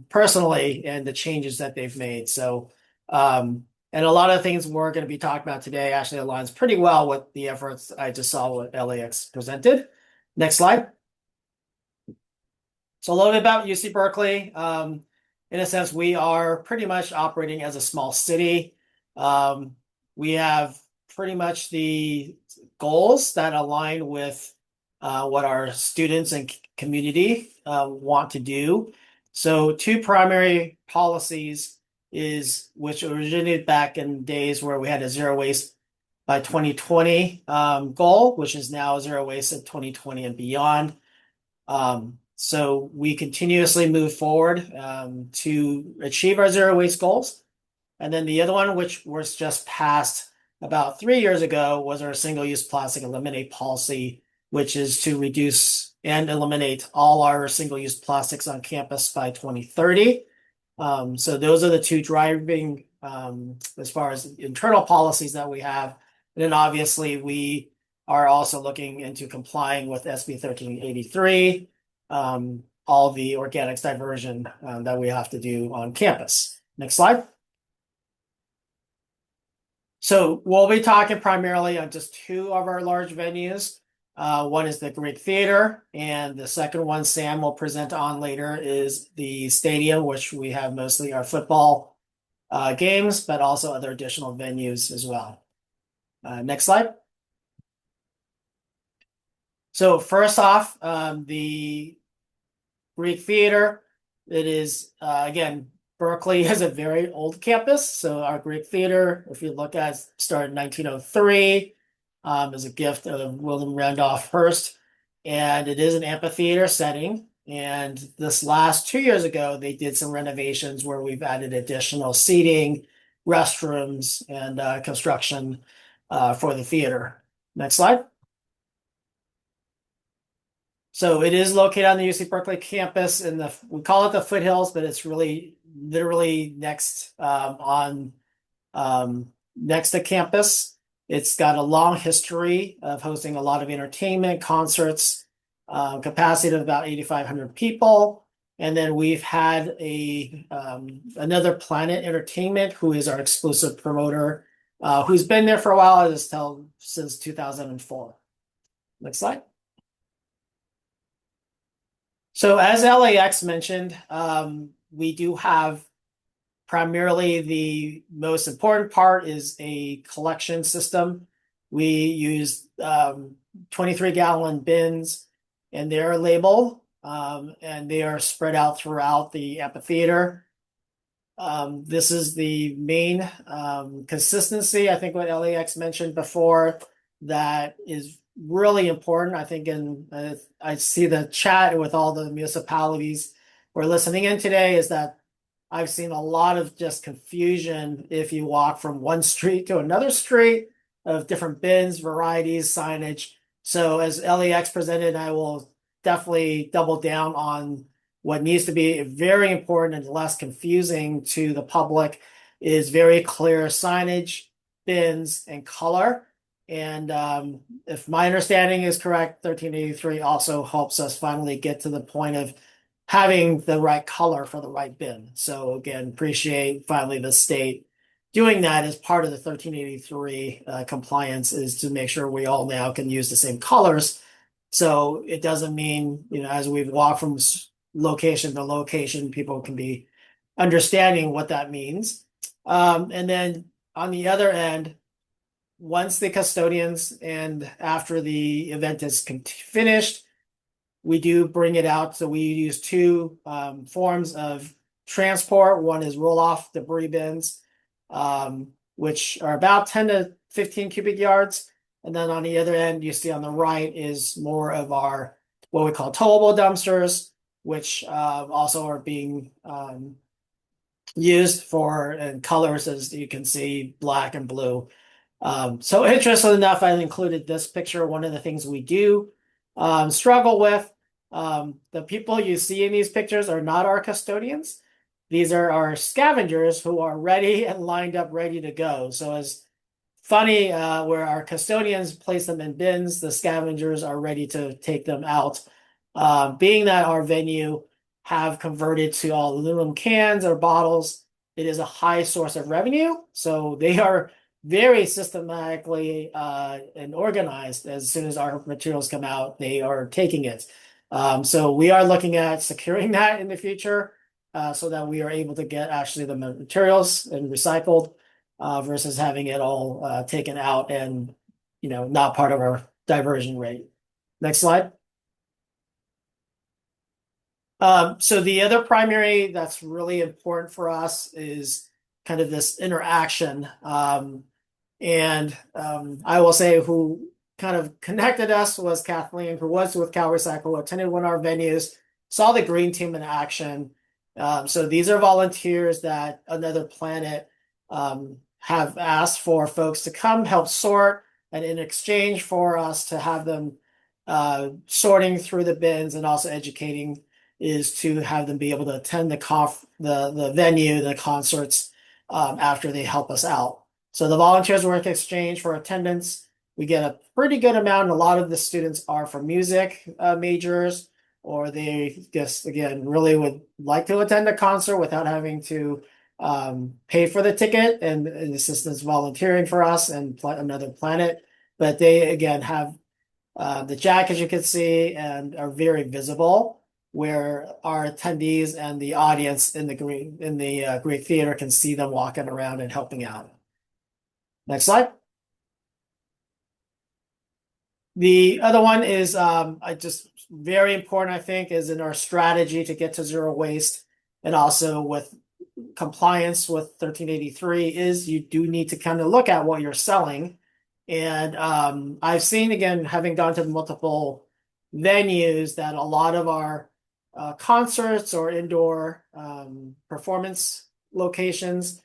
personally and the changes that they've made. So, and a lot of things we're going to be talking about today actually aligns pretty well with the efforts I just saw what LAX presented. Next slide. So a little bit about UC Berkeley. In a sense, we are pretty much operating as a small city. We have pretty much the goals that align with what our students and community want to do. So two primary policies which originated back in days where we had a zero waste by 2020 goal, which is now zero waste in 2020 and beyond. So we continuously move forward to achieve our zero waste goals. And then the other one, which was just passed about 3 years ago, was our single-use plastic eliminate policy, which is to reduce and eliminate all our single-use plastics on campus by 2030. So those are the two driving as far as internal policies that we have. And then obviously we are also looking into complying with SB 1383. All the organics diversion that we have to do on campus. Next slide. So we'll be talking primarily on just two of our large venues. One is the Greek Theater, and the second one Sam will present on later is the stadium, which we have mostly our football games, but also other additional venues as well. Next slide. So first off, the Greek Theater. It is, again, Berkeley is a very old campus. So our Greek Theater, if you look at, started in 1903, as a gift of William Randolph Hearst. And it is an amphitheater setting. And this last 2 years ago, they did some renovations where we've added additional seating, restrooms, and construction for the theater. Next slide. So it is located on the UC Berkeley campus we call it the foothills, but it's really literally next to campus. It's got a long history of hosting a lot of entertainment, concerts, capacity of about 8,500 people. And then we've had another Planet Entertainment, who is our exclusive promoter, who's been there for a while, since 2004. Next slide. So as LAX mentioned, we do have primarily the most important part is a collection system. We use 23-gallon bins, and they're labeled, and they are spread out throughout the amphitheater. This is the main consistency, I think what LAX mentioned before, that is really important. I think I see the chat with all the municipalities we're listening in today is that I've seen a lot of just confusion if you walk from one street to another street of different bins, varieties, signage. So as LEX presented, I will definitely double down on what needs to be very important and less confusing to the public is very clear signage, bins, and color. And if my understanding is correct, 1383 also helps us finally get to the point of having the right color for the right bin. So again, appreciate finally the state doing that as part of the 1383 compliance is to make sure we all now can use the same colors. So it doesn't mean, as we've walked from location to location, people can be understanding what that means. And then on the other end, once the custodians and after the event is finished, we do bring it out. So we use two forms of transport. One is roll-off debris bins, which are about 10 to 15 cubic yards. And then on the other end, you see on the right is more of our what we call towable dumpsters, which also are being used for in colors, as you can see, black and blue. So interesting enough, I included this picture. One of the things we do struggle with, the people you see in these pictures are not our custodians. These are our scavengers who are ready and lined up, ready to go. So as funny, where our custodians place them in bins, the scavengers are ready to take them out. Being that our venue have converted to all aluminum cans or bottles, it is a high source of revenue. So they are very systematically and organized. As soon as our materials come out, they are taking it. So we are looking at securing that in the future so that we are able to get actually the materials and recycled versus having it all taken out and not part of our diversion rate. Next slide. So the other primary that's really important for us is kind of this interaction. And I will say who kind of connected us was Kathleen, who was with CalRecycle, attended one of our venues, saw the green team in action. So these are volunteers that Another Planet have asked for folks to come help sort, and in exchange for us to have them sorting through the bins and also educating is to have them be able to attend the venue, the concerts after they help us out. So the volunteers work exchange for attendance. We get a pretty good amount. And a lot of the students are from music majors, or they just, again, really would like to attend a concert without having to pay for the ticket, and assistance volunteering for us and Another Planet. But they, again, have the jackets you can see and are very visible, where our attendees and the audience in the Greek Theater can see them walking around and helping out. Next slide. The other one is just very important, I think, is in our strategy to get to zero waste, and also with compliance with 1383 is you do need to kind of look at what you're selling. And I've seen, again, having gone to multiple venues, that a lot of our concerts or indoor performance locations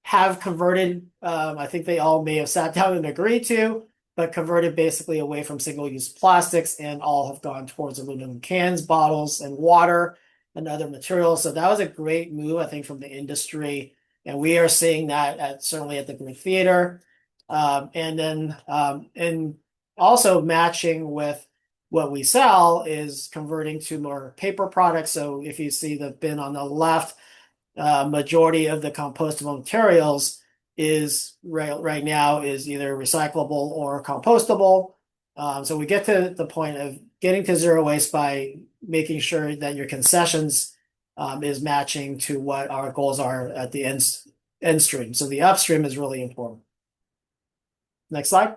have converted. I think they all may have sat down and agreed to, but converted basically away from single-use plastics and all have gone towards aluminum cans, bottles, and water and other materials. So that was a great move, I think, from the industry. And we are seeing that certainly at the Greek Theater. And then and also matching with what we sell is converting to more paper products. So if you see the bin on the left, majority of the compostable materials is right now is either recyclable or compostable. So we get to the point of getting to zero waste by making sure that your concessions is matching to what our goals are at the end stream. So the upstream is really important. Next slide.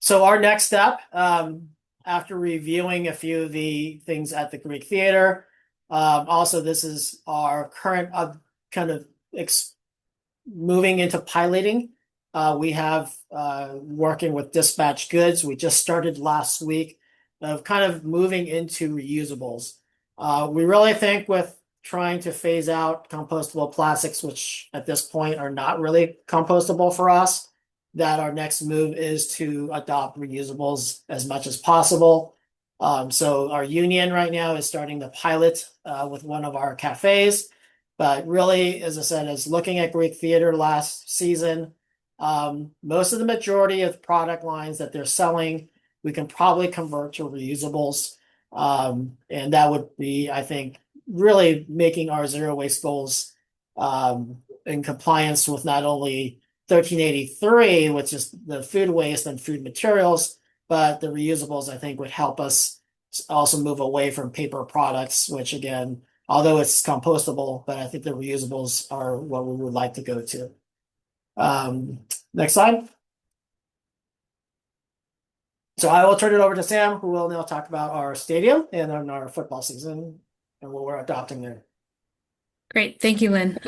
So our next step, after reviewing a few of the things at the Greek Theater, also this is our current kind of moving into piloting. We have working with dispatch goods. We just started last week of kind of moving into reusables. We really think with trying to phase out compostable plastics, which at this point are not really compostable for us, that our next move is to adopt reusables as much as possible. So our union right now is starting the pilot with one of our cafes. But really, as I said, is looking at Greek theater last season. Most of the majority of product lines that they're selling, we can probably convert to reusables. And that would be, I think, really making our zero waste goals in compliance with not only 1383, which is the food waste and food materials, but the reusables, I think, would help us also move away from paper products, which again, although it's compostable, but I think the reusables are what we would like to go to. Next slide. So I will turn it over to Sam, who will now talk about our stadium and on our football season and what we're adopting there. Great, thank you, Lynn.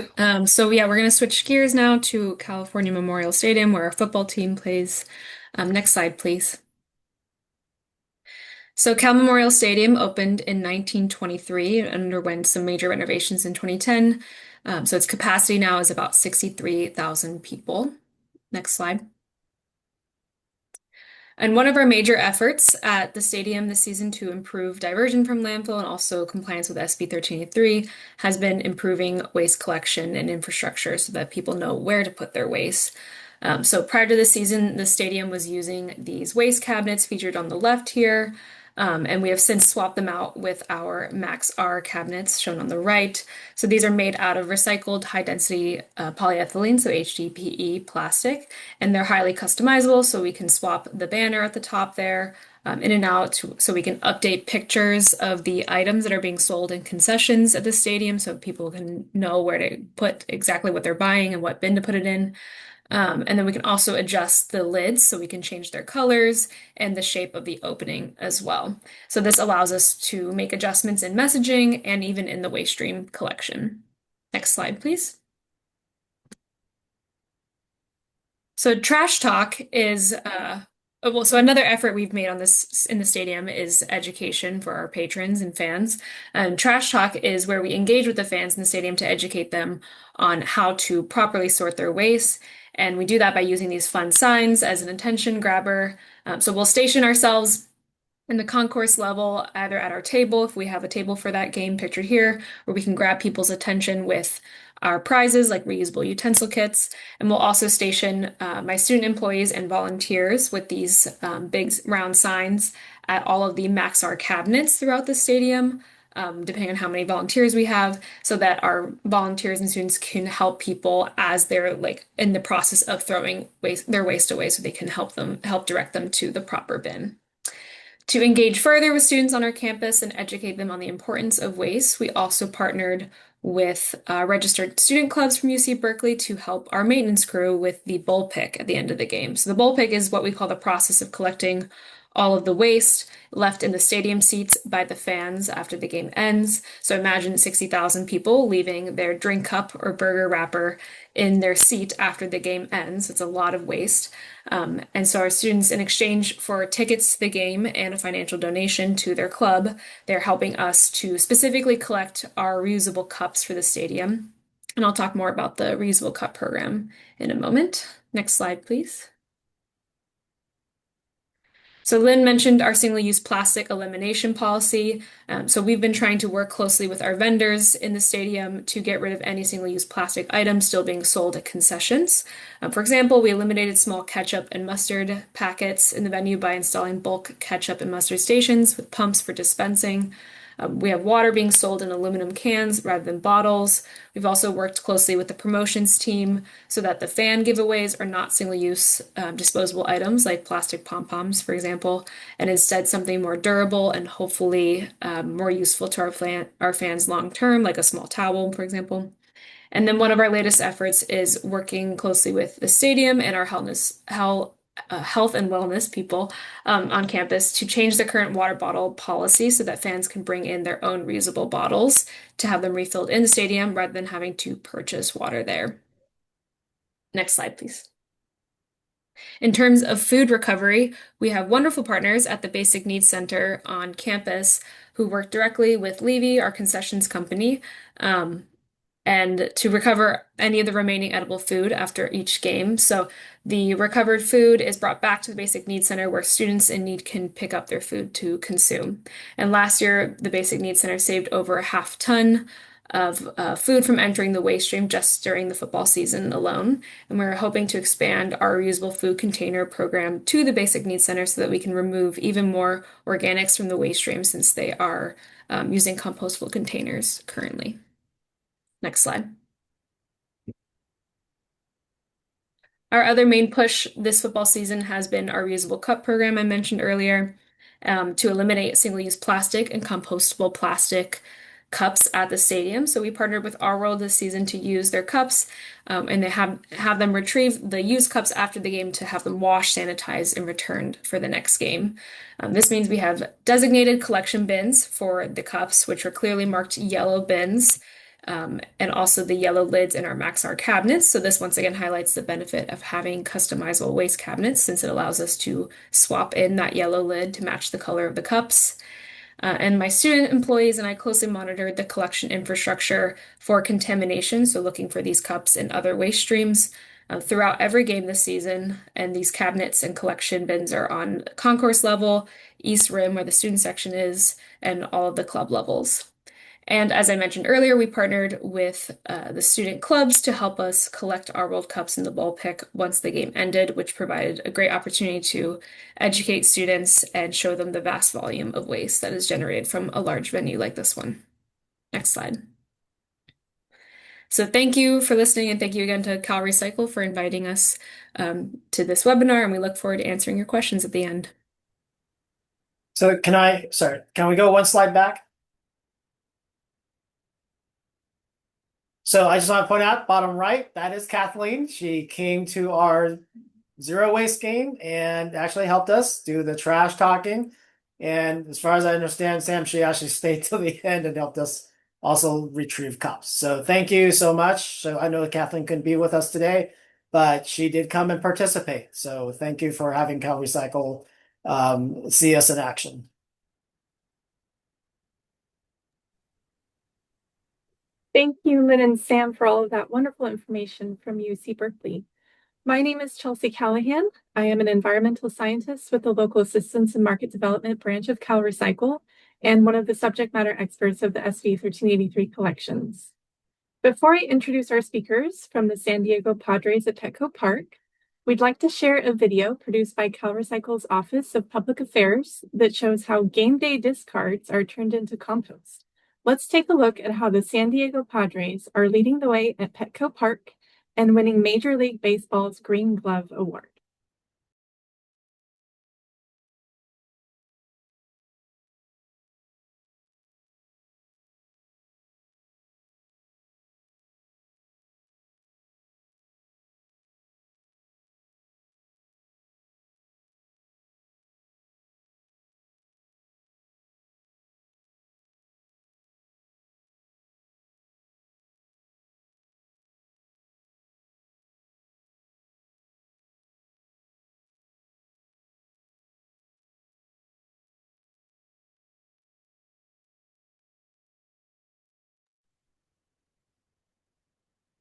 So yeah, we're going to switch gears now to California Memorial Stadium, where our football team plays. Next slide, please. So Cal Memorial Stadium opened in 1923 and underwent some major renovations in 2010. So its capacity now is about 63,000 people. Next slide. And one of our major efforts at the stadium this season to improve diversion from landfill and also compliance with SB 1383 has been improving waste collection and infrastructure so that people know where to put their waste. So prior to the season, the stadium was using these waste cabinets featured on the left here. And we have since swapped them out with our Max R cabinets shown on the right. So these are made out of recycled high-density polyethylene, so HDPE plastic, and they're highly customizable, so we can swap the banner at the top there in and out, so we can update pictures of the items that are being sold in concessions at the stadium, so people can know where to put exactly what they're buying and what bin to put it in. And then we can also adjust the lids so we can change their colors and the shape of the opening as well. So this allows us to make adjustments in messaging and even in the waste stream collection. Next slide, please. So trash talk is so another effort we've made on this in the stadium is education for our patrons and fans. And trash talk is where we engage with the fans in the stadium to educate them on how to properly sort their waste. And we do that by using these fun signs as an attention grabber. So we'll station ourselves in the concourse level, either at our table, if we have a table for that game pictured here, where we can grab people's attention with our prizes like reusable utensil kits. And we'll also station my student employees and volunteers with these big round signs at all of the Maxar cabinets throughout the stadium, depending on how many volunteers we have, so that our volunteers and students can help people as they're like in the process of throwing their waste away, so they can help direct them to the proper bin. To engage further with students on our campus and educate them on the importance of waste, we also partnered with registered student clubs from UC Berkeley to help our maintenance crew with the bull pick at the end of the game. So the bull pick is what we call the process of collecting all of the waste left in the stadium seats by the fans after the game ends. So imagine 60,000 people leaving their drink cup or burger wrapper in their seat after the game ends. It's a lot of waste. And so our students, in exchange for tickets to the game and a financial donation to their club, they're helping us to specifically collect our reusable cups for the stadium. And I'll talk more about the reusable cup program in a moment. Next slide, please. So Lynn mentioned our single-use plastic elimination policy. So we've been trying to work closely with our vendors in the stadium to get rid of any single-use plastic items still being sold at concessions. For example, we eliminated small ketchup and mustard packets in the venue by installing bulk ketchup and mustard stations with pumps for dispensing. We have water being sold in aluminum cans rather than bottles. We've also worked closely with the promotions team so that the fan giveaways are not single-use disposable items like plastic pom-poms, for example, and instead something more durable and hopefully more useful to our fans long-term, like a small towel, for example. And then one of our latest efforts is working closely with the stadium and our health and wellness people on campus to change the current water bottle policy so that fans can bring in their own reusable bottles to have them refilled in the stadium rather than having to purchase water there. Next slide, please. In terms of food recovery, we have wonderful partners at the Basic Needs Center on campus who work directly with Levy, our concessions company, and to recover any of the remaining edible food after each game. So the recovered food is brought back to the Basic Needs Center where students in need can pick up their food to consume. And last year, the Basic Needs Center saved over a half ton of food from entering the waste stream just during the football season alone. And we're hoping to expand our reusable food container program to the Basic Needs Center so that we can remove even more organics from the waste stream since they are using compostable containers currently. Next slide. Our other main push this football season has been our reusable cup program I mentioned earlier, to eliminate single-use plastic and compostable plastic cups at the stadium. So we partnered with Our World this season to use their cups, and they have them retrieve the used cups after the game to have them washed, sanitized, and returned for the next game. This means we have designated collection bins for the cups, which are clearly marked yellow bins. And also the yellow lids in our Maxar cabinets. So this once again highlights the benefit of having customizable waste cabinets since it allows us to swap in that yellow lid to match the color of the cups. And my student employees and I closely monitored the collection infrastructure for contamination, so looking for these cups and other waste streams throughout every game this season. And these cabinets and collection bins are on concourse level, East Rim, where the student section is, and all of the club levels. And as I mentioned earlier, we partnered with the student clubs to help us collect our World Cups in the ball pick once the game ended, which provided a great opportunity to educate students and show them the vast volume of waste that is generated from a large venue like this one. Next slide. So thank you for listening, and thank you again to CalRecycle for inviting us to this webinar, and we look forward to answering your questions at the end. So can we go one slide back? So I just want to point out, bottom right, that is Kathleen. She came to our zero waste game and actually helped us do the trash talking. And as far as I understand, Sam, she actually stayed till the end and helped us also retrieve cups. So thank you so much. So I know that Kathleen couldn't be with us today, but she did come and participate. So thank you for having CalRecycle see us in action. Thank you, Lynn and Sam, for all of that wonderful information from UC Berkeley. My name is Chelsea Callahan. I am an environmental scientist with the Local Assistance and Market Development branch of CalRecycle and one of the subject matter experts of the SB 1383 collections. Before I introduce our speakers from the San Diego Padres at Petco Park, we'd like to share a video produced by CalRecycle's Office of Public Affairs that shows how game day discards are turned into compost. Let's take a look at how the San Diego Padres are leading the way at Petco Park and winning Major League Baseball's Green Glove Award.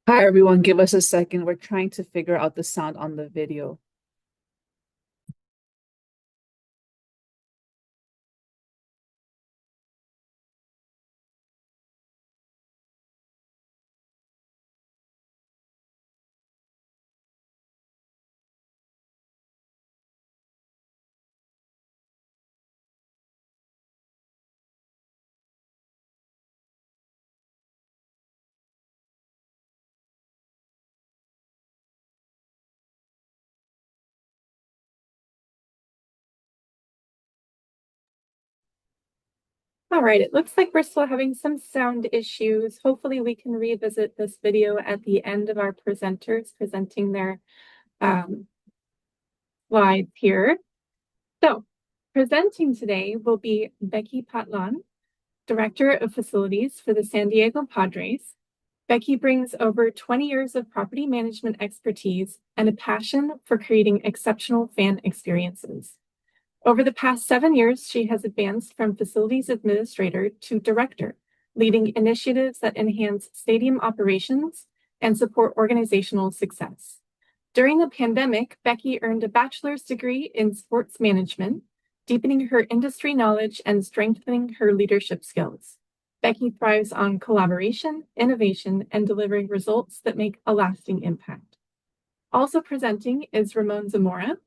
Hi, everyone. Give us a second. We're trying to figure out the sound on the video. All right, it looks like we're still having some sound issues. Hopefully we can revisit this video at the end of our presenters presenting their slides here. So presenting today will be Becky Patlan, Director of Facilities for the San Diego Padres, Becky brings over 20 years of property management expertise and a passion for creating exceptional fan experiences. Over the past 7 years, she has advanced from facilities administrator to director, leading initiatives that enhance stadium operations and support organizational success. During the pandemic, Becky earned a bachelor's degree in sports management, deepening her industry knowledge and strengthening her leadership skills. Becky thrives on collaboration, innovation, and delivering results that make a lasting impact. Also presenting is Ramon Zamora.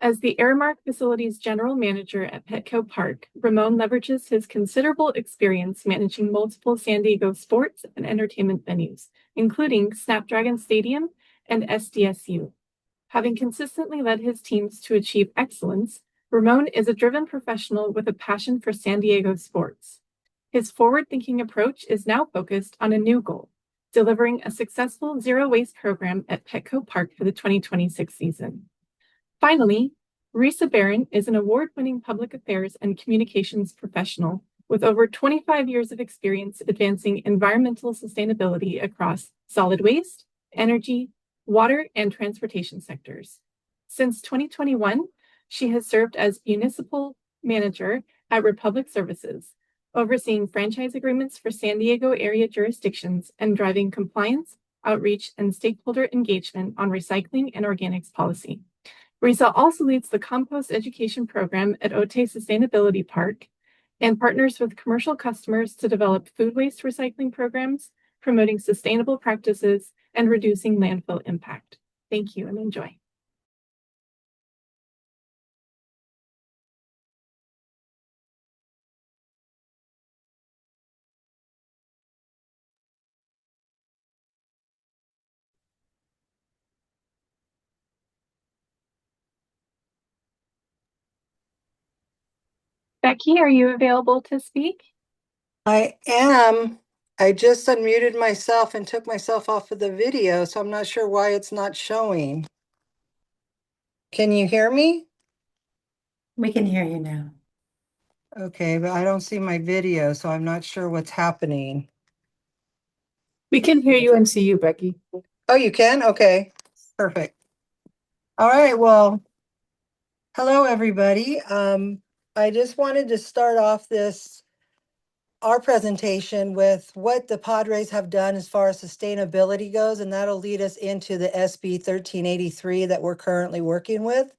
As the Airmark Facilities General Manager at Petco Park, Ramon leverages his considerable experience managing multiple San Diego sports and entertainment venues, including Snapdragon Stadium and SDSU. Having consistently led his teams to achieve excellence, Ramon is a driven professional with a passion for San Diego sports. His forward-thinking approach is now focused on a new goal, delivering a successful zero-waste program at Petco Park for the 2026 season. Finally, Risa Barron is an award-winning public affairs and communications professional with over 25 years of experience advancing environmental sustainability across solid waste, energy, water, and transportation sectors. Since 2021, she has served as municipal manager at Republic Services, overseeing franchise agreements for San Diego area jurisdictions and driving compliance, outreach, and stakeholder engagement on recycling and organics policy. Risa also leads the compost education program at Otay Sustainability Park and partners with commercial customers to develop food waste recycling programs, promoting sustainable practices, and reducing landfill impact. Thank you and enjoy. Becky, are you available to speak? I am. I just unmuted myself and took myself off of the video, so I'm not sure why it's not showing. Can you hear me? We can hear you now. Okay, but I don't see my video, so I'm not sure what's happening. We can hear you and see you, Becky. Oh, you can? Okay, perfect. All right, well, hello, everybody. I just wanted to start off our presentation with what the Padres have done as far as sustainability goes, and that'll lead us into the SB 1383 that we're currently working with.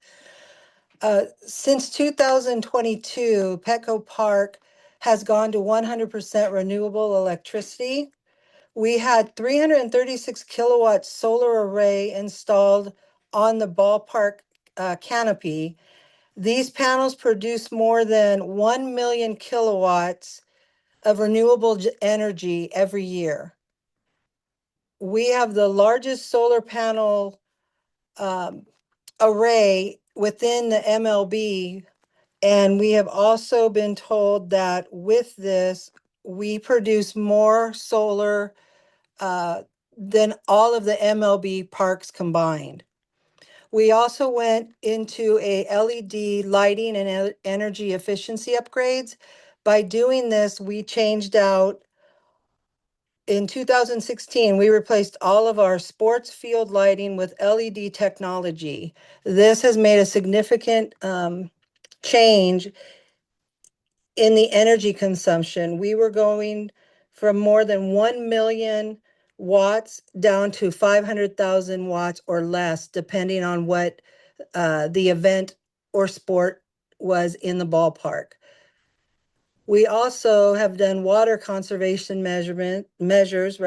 Since 2022, Petco Park has gone to 100% renewable electricity. We had 336 kilowatt solar array installed on the ballpark canopy. These panels produce more than 1 million kilowatts of renewable energy every year. We have the largest solar panel array within the MLB, and we have also been told that with this, we produce more solar than all of the MLB parks combined. We also went into a LED lighting and energy efficiency upgrades. By doing this, we changed out, in 2016, we replaced all of our sports field lighting with LED technology. This has made a significant change in the energy consumption. We were going from more than 1 million watts down to 500,000 watts or less, depending on what the event or sport was in the ballpark. We also have done water conservation measures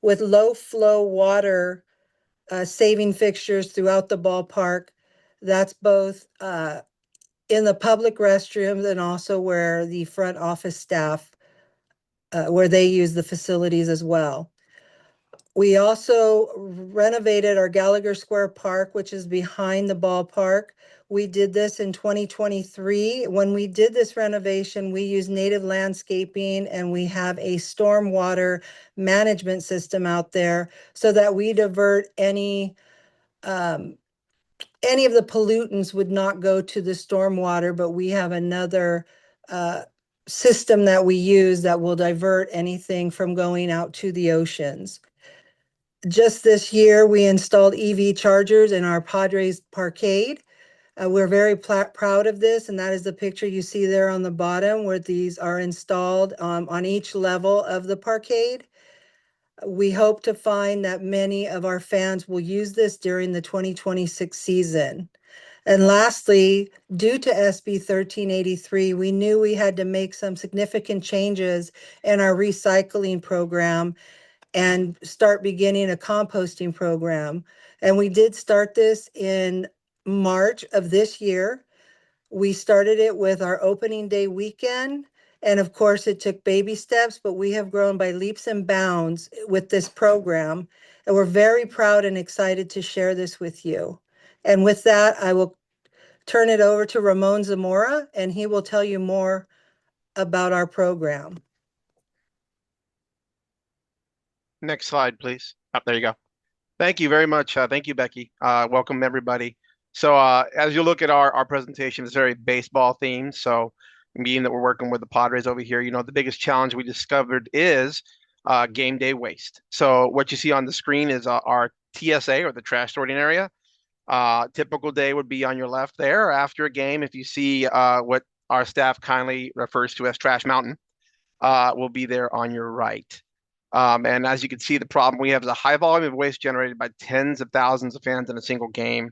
with low flow water saving fixtures throughout the ballpark. That's both in the public restrooms and also where the front office staff, where they use the facilities as well. We also renovated our Gallagher Square Park, which is behind the ballpark. We did this in 2023. When we did this renovation, we used native landscaping and we have a stormwater management system out there so that we divert any of the pollutants would not go to the stormwater, but we have another system that we use that will divert anything from going out to the oceans. Just this year, we installed EV chargers in our Padres Parkade. We're very proud of this, and that is the picture you see there on the bottom where these are installed on each level of the parkade. We hope to find that many of our fans will use this during the 2026 season. And lastly, due to SB 1383, we knew we had to make some significant changes in our recycling program and start beginning a composting program. And we did start this in March of this year. We started it with our opening day weekend. And of course, it took baby steps, but we have grown by leaps and bounds with this program. And we're very proud and excited to share this with you. And with that, I will turn it over to Ramon Zamora, and he will tell you more about our program. Next slide, please. Oh, there you go. Thank you very much. Thank you, Becky. Welcome, everybody. So as you look at our presentation, it's very baseball themed. So being that we're working with the Padres over here, you know, the biggest challenge we discovered is game day waste. So what you see on the screen is our TSA, or the trash sorting area. Typical day would be on your left there. After a game, if you see what our staff kindly refers to as Trash Mountain, will be there on your right. And as you can see, the problem we have is a high volume of waste generated by tens of thousands of fans in a single game.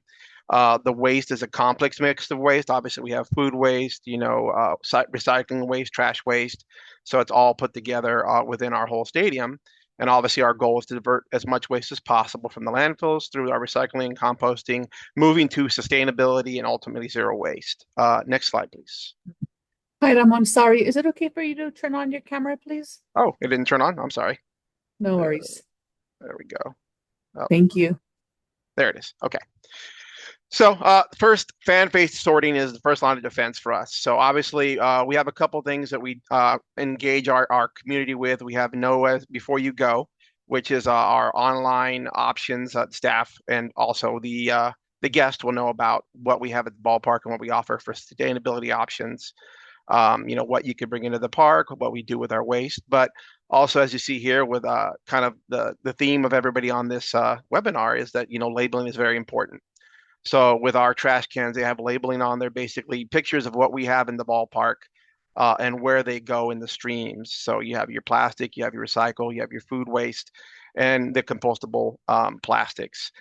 The waste is a complex mix of waste. Obviously, we have food waste, you know, recycling waste, trash waste. So it's all put together within our whole stadium. And obviously, our goal is to divert as much waste as possible from the landfills through our recycling, composting, moving to sustainability, and ultimately zero waste. Next slide, please. Hi, Ramon. Sorry. Is it okay for you to turn on your camera, please? Oh, it didn't turn on. I'm sorry. No worries. There we go. Oh, Thank you. there it is. Okay. So first, fan-based sorting is the first line of defense for us. So obviously, we have a couple things that we engage our community with. We have Know Before You Go, which is our online options. Staff and also the guest will know about what we have at the ballpark and what we offer for sustainability options. You know, what you can bring into the park, what we do with our waste, but also, as you see here, with kind of the theme of everybody on this webinar is that, you know, labeling is very important. So with our trash cans, they have labeling on there, basically pictures of what we have in the ballpark and where they go in the streams. So you have your plastic, you have your recycle, you have your food waste, and the compostable plastics.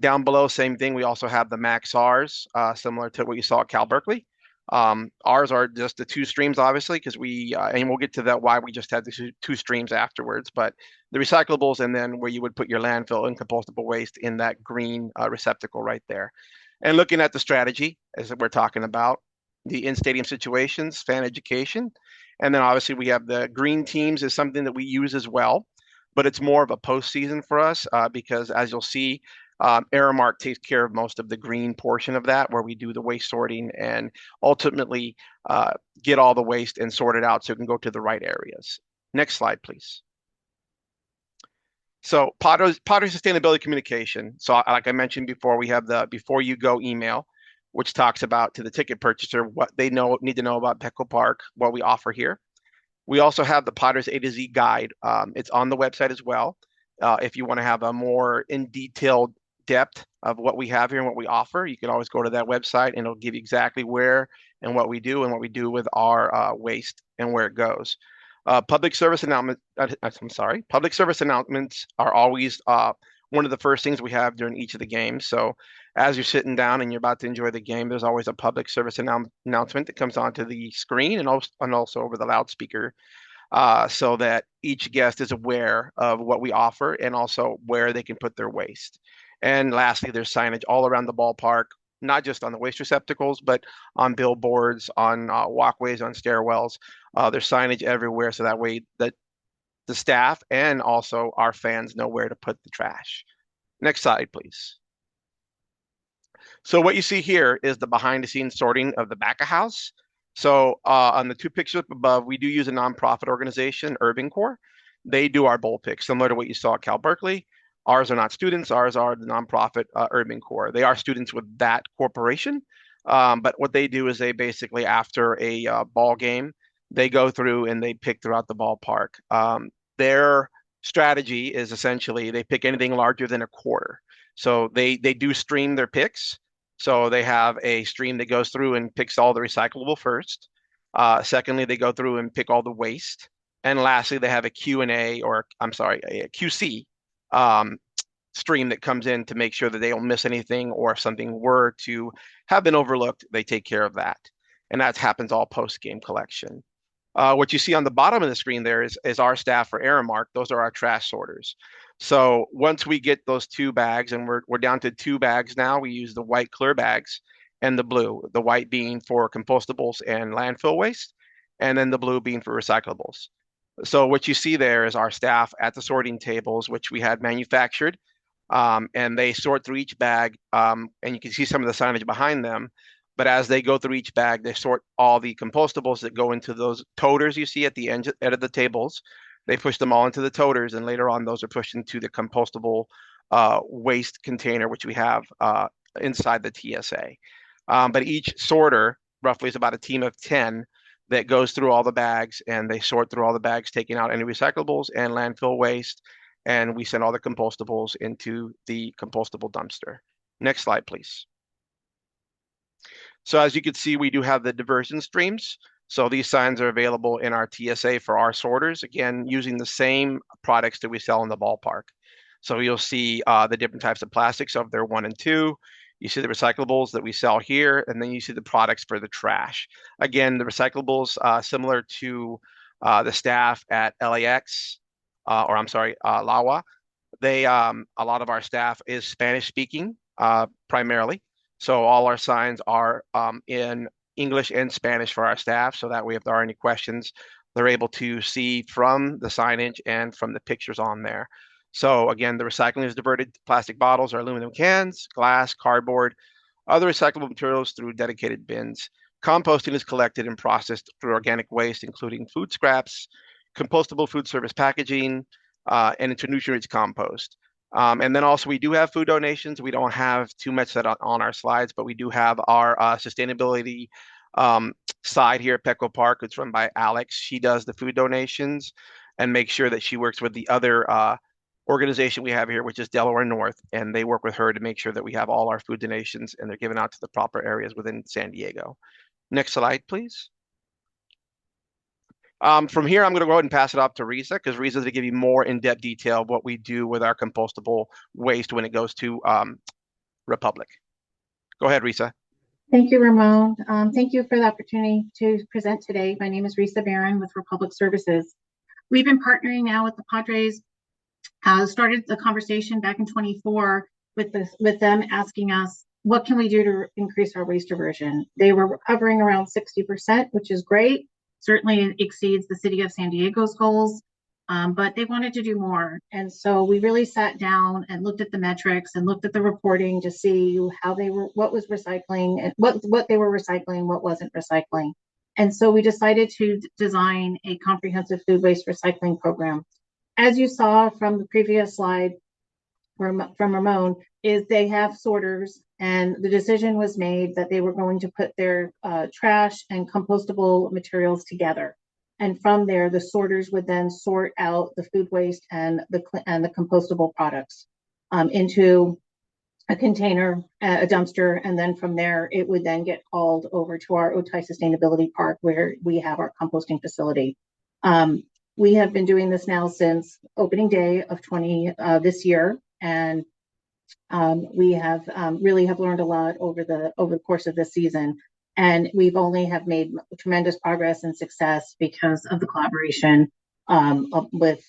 Down below, same thing. We also have the max R's, similar to what you saw at Cal Berkeley. Ours are just the two streams, obviously, because and we'll get to that why we just had the two streams afterwards, but the recyclables and then where you would put your landfill and compostable waste in that green receptacle right there. And looking at the strategy, as we're talking about, the in-stadium situations, fan education, and then obviously we have the green teams is something that we use as well, but it's more of a postseason for us because as you'll see, Aramark takes care of most of the green portion of that, where we do the waste sorting and ultimately get all the waste and sort it out so it can go to the right areas. Next slide, please. So Padres sustainability communication. So like I mentioned before, we have the Before You Go email, which talks about to the ticket purchaser what they need to know about Petco Park, what we offer here. We also have the Padres A to Z guide. It's on the website as well. If you want to have a more in detailed depth of what we have here and what we offer, you can always go to that website and it'll give you exactly where and what we do with our waste and where it goes. Public service announcements are always one of the first things we have during each of the games. So as you're sitting down and you're about to enjoy the game, there's always a public service announcement that comes onto the screen and also over the loudspeaker. So that each guest is aware of what we offer and also where they can put their waste. And lastly, there's signage all around the ballpark, not just on the waste receptacles, but on billboards, on walkways, on stairwells. There's signage everywhere, so that way that the staff and also our fans know where to put the trash. Next slide, please. So what you see here is the behind-the-scenes sorting of the back of house. So on the two pictures up above, we do use a nonprofit organization, Urban Core. They do our bowl picks, similar to what you saw at Cal Berkeley. Ours are not students. Ours are the nonprofit Urban Core. They are students with that corporation. But what they do is they basically, after a ball game, they go through and they pick throughout the ballpark. Their strategy is essentially they pick anything larger than a quarter. So they do stream their picks. So they have a stream that goes through and picks all the recyclable first. Secondly, they go through and pick all the waste. And lastly, they have a Q&A, or I'm sorry, a QC stream that comes in to make sure that they don't miss anything, or if something were to have been overlooked, they take care of that. And that happens all post-game collection. What you see on the bottom of the screen there is our staff for Aramark. Those are our trash sorters. So once we get those 2 bags, and we're down to 2 bags now, we use the white clear bags and the blue, the white being for compostables and landfill waste, and then the blue being for recyclables. So what you see there is our staff at the sorting tables, which we had manufactured, and they sort through each bag, and you can see some of the signage behind them. But as they go through each bag, they sort all the compostables that go into those toters you see at the end of the tables. They push them all into the toters, and later on, those are pushed into the compostable waste container, which we have inside the TSA. But each sorter roughly is about a team of 10 that goes through all the bags, and they sort through all the bags, taking out any recyclables and landfill waste, and we send all the compostables into the compostable dumpster. Next slide, please. So as you can see, we do have the diversion streams. So these signs are available in our TSA for our sorters, again, using the same products that we sell in the ballpark. So you'll see the different types of plastics of their 1 and 2. You see the recyclables that we sell here, and then you see the products for the trash. Again, the recyclables, similar to the staff at LAX, LAWA, a lot of our staff is Spanish speaking primarily. So all our signs are in English and Spanish for our staff, so that way if there are any questions, they're able to see from the signage and from the pictures on there. So again, the recycling is diverted plastic bottles or aluminum cans, glass, cardboard, other recyclable materials through dedicated bins. Composting is collected and processed through organic waste, including food scraps, compostable food service packaging, and into nutrient compost. And then also we do have food donations. We don't have too much that on our slides, but we do have our sustainability side here at Petco Park. It's run by Alex. She does the food donations and makes sure that she works with the other organization we have here, which is Delaware North, and they work with her to make sure that we have all our food donations and they're given out to the proper areas within San Diego. Next slide, please. From here, I'm going to go ahead and pass it off to Risa, because Risa's going to give you more in-depth detail of what we do with our compostable waste when it goes to Republic. Go ahead, Risa. Thank you, Ramon. Thank you for the opportunity to present today. My name is Risa Barron with Republic Services. We've been partnering now with the Padres. Started the conversation back in 24 with them asking us, what can we do to increase our waste diversion? They were hovering around 60%, which is great. Certainly exceeds the city of San Diego's goals, but they wanted to do more. And so we really sat down and looked at the metrics and looked at the reporting to see how they were, what was recycling and what they were recycling, what wasn't recycling. And so we decided to design a comprehensive food waste recycling program. As you saw from the previous slide from Ramon, is they have sorters, and the decision was made that they were going to put their trash and compostable materials together. And from there, the sorters would then sort out the food waste and the compostable products into a container, a dumpster, and then from there, it would then get hauled over to our Otay Sustainability Park, where we have our composting facility. We have been doing this now since opening day of this year, and we have really have learned a lot over the course of this season, and we've only have made tremendous progress and success because of the collaboration with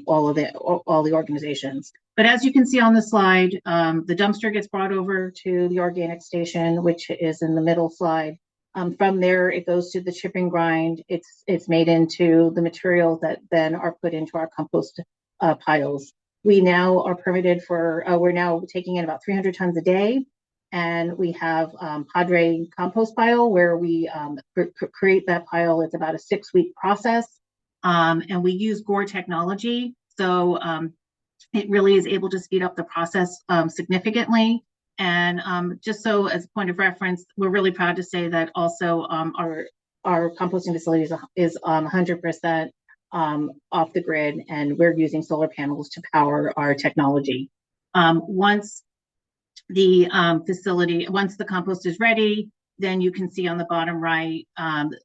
all the organizations. But as you can see on the slide, the dumpster gets brought over to the organic station, which is in the middle slide. From there, it goes to the chip and grind. It's made into the materials that then are put into our compost piles. We now are permitted for, we're now taking in about 300 tons a day. And we have Padre compost pile where we create that pile. It's about a 6-week process. And we use Gore technology. So it really is able to speed up the process significantly. And just so as a point of reference, we're really proud to say that also our our composting facility is 100% off the grid, and we're using solar panels to power our technology. Once the once the compost is ready, then you can see on the bottom right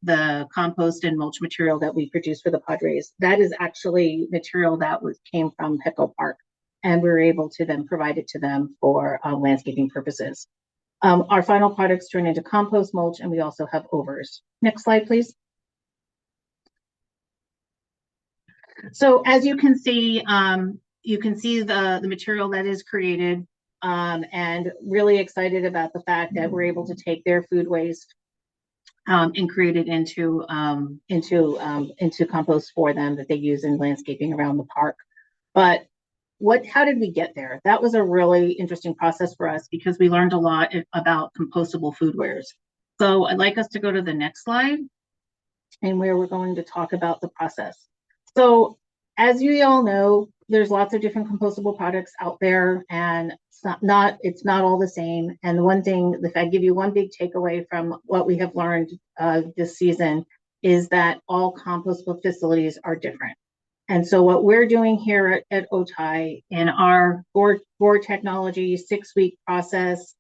the compost and mulch material that we produce for the Padres. That is actually material that came from Petco Park, and we were able to then provide it to them for landscaping purposes. Our final products turn into compost, mulch, and we also have overs. Next slide, please. So as you can see the material that is created, and really excited about the fact that we're able to take their food waste and create it into compost for them that they use in landscaping around the park. But how did we get there? That was a really interesting process for us because we learned a lot about compostable foodwares. So I'd like us to go to the next slide, and where we're going to talk about the process. So as you all know, there's lots of different compostable products out there, and it's not all the same. And the one thing, if I give you one big takeaway from what we have learned this season, is that all compostable facilities are different. And so what we're doing here at OTI in our board technology 6-week process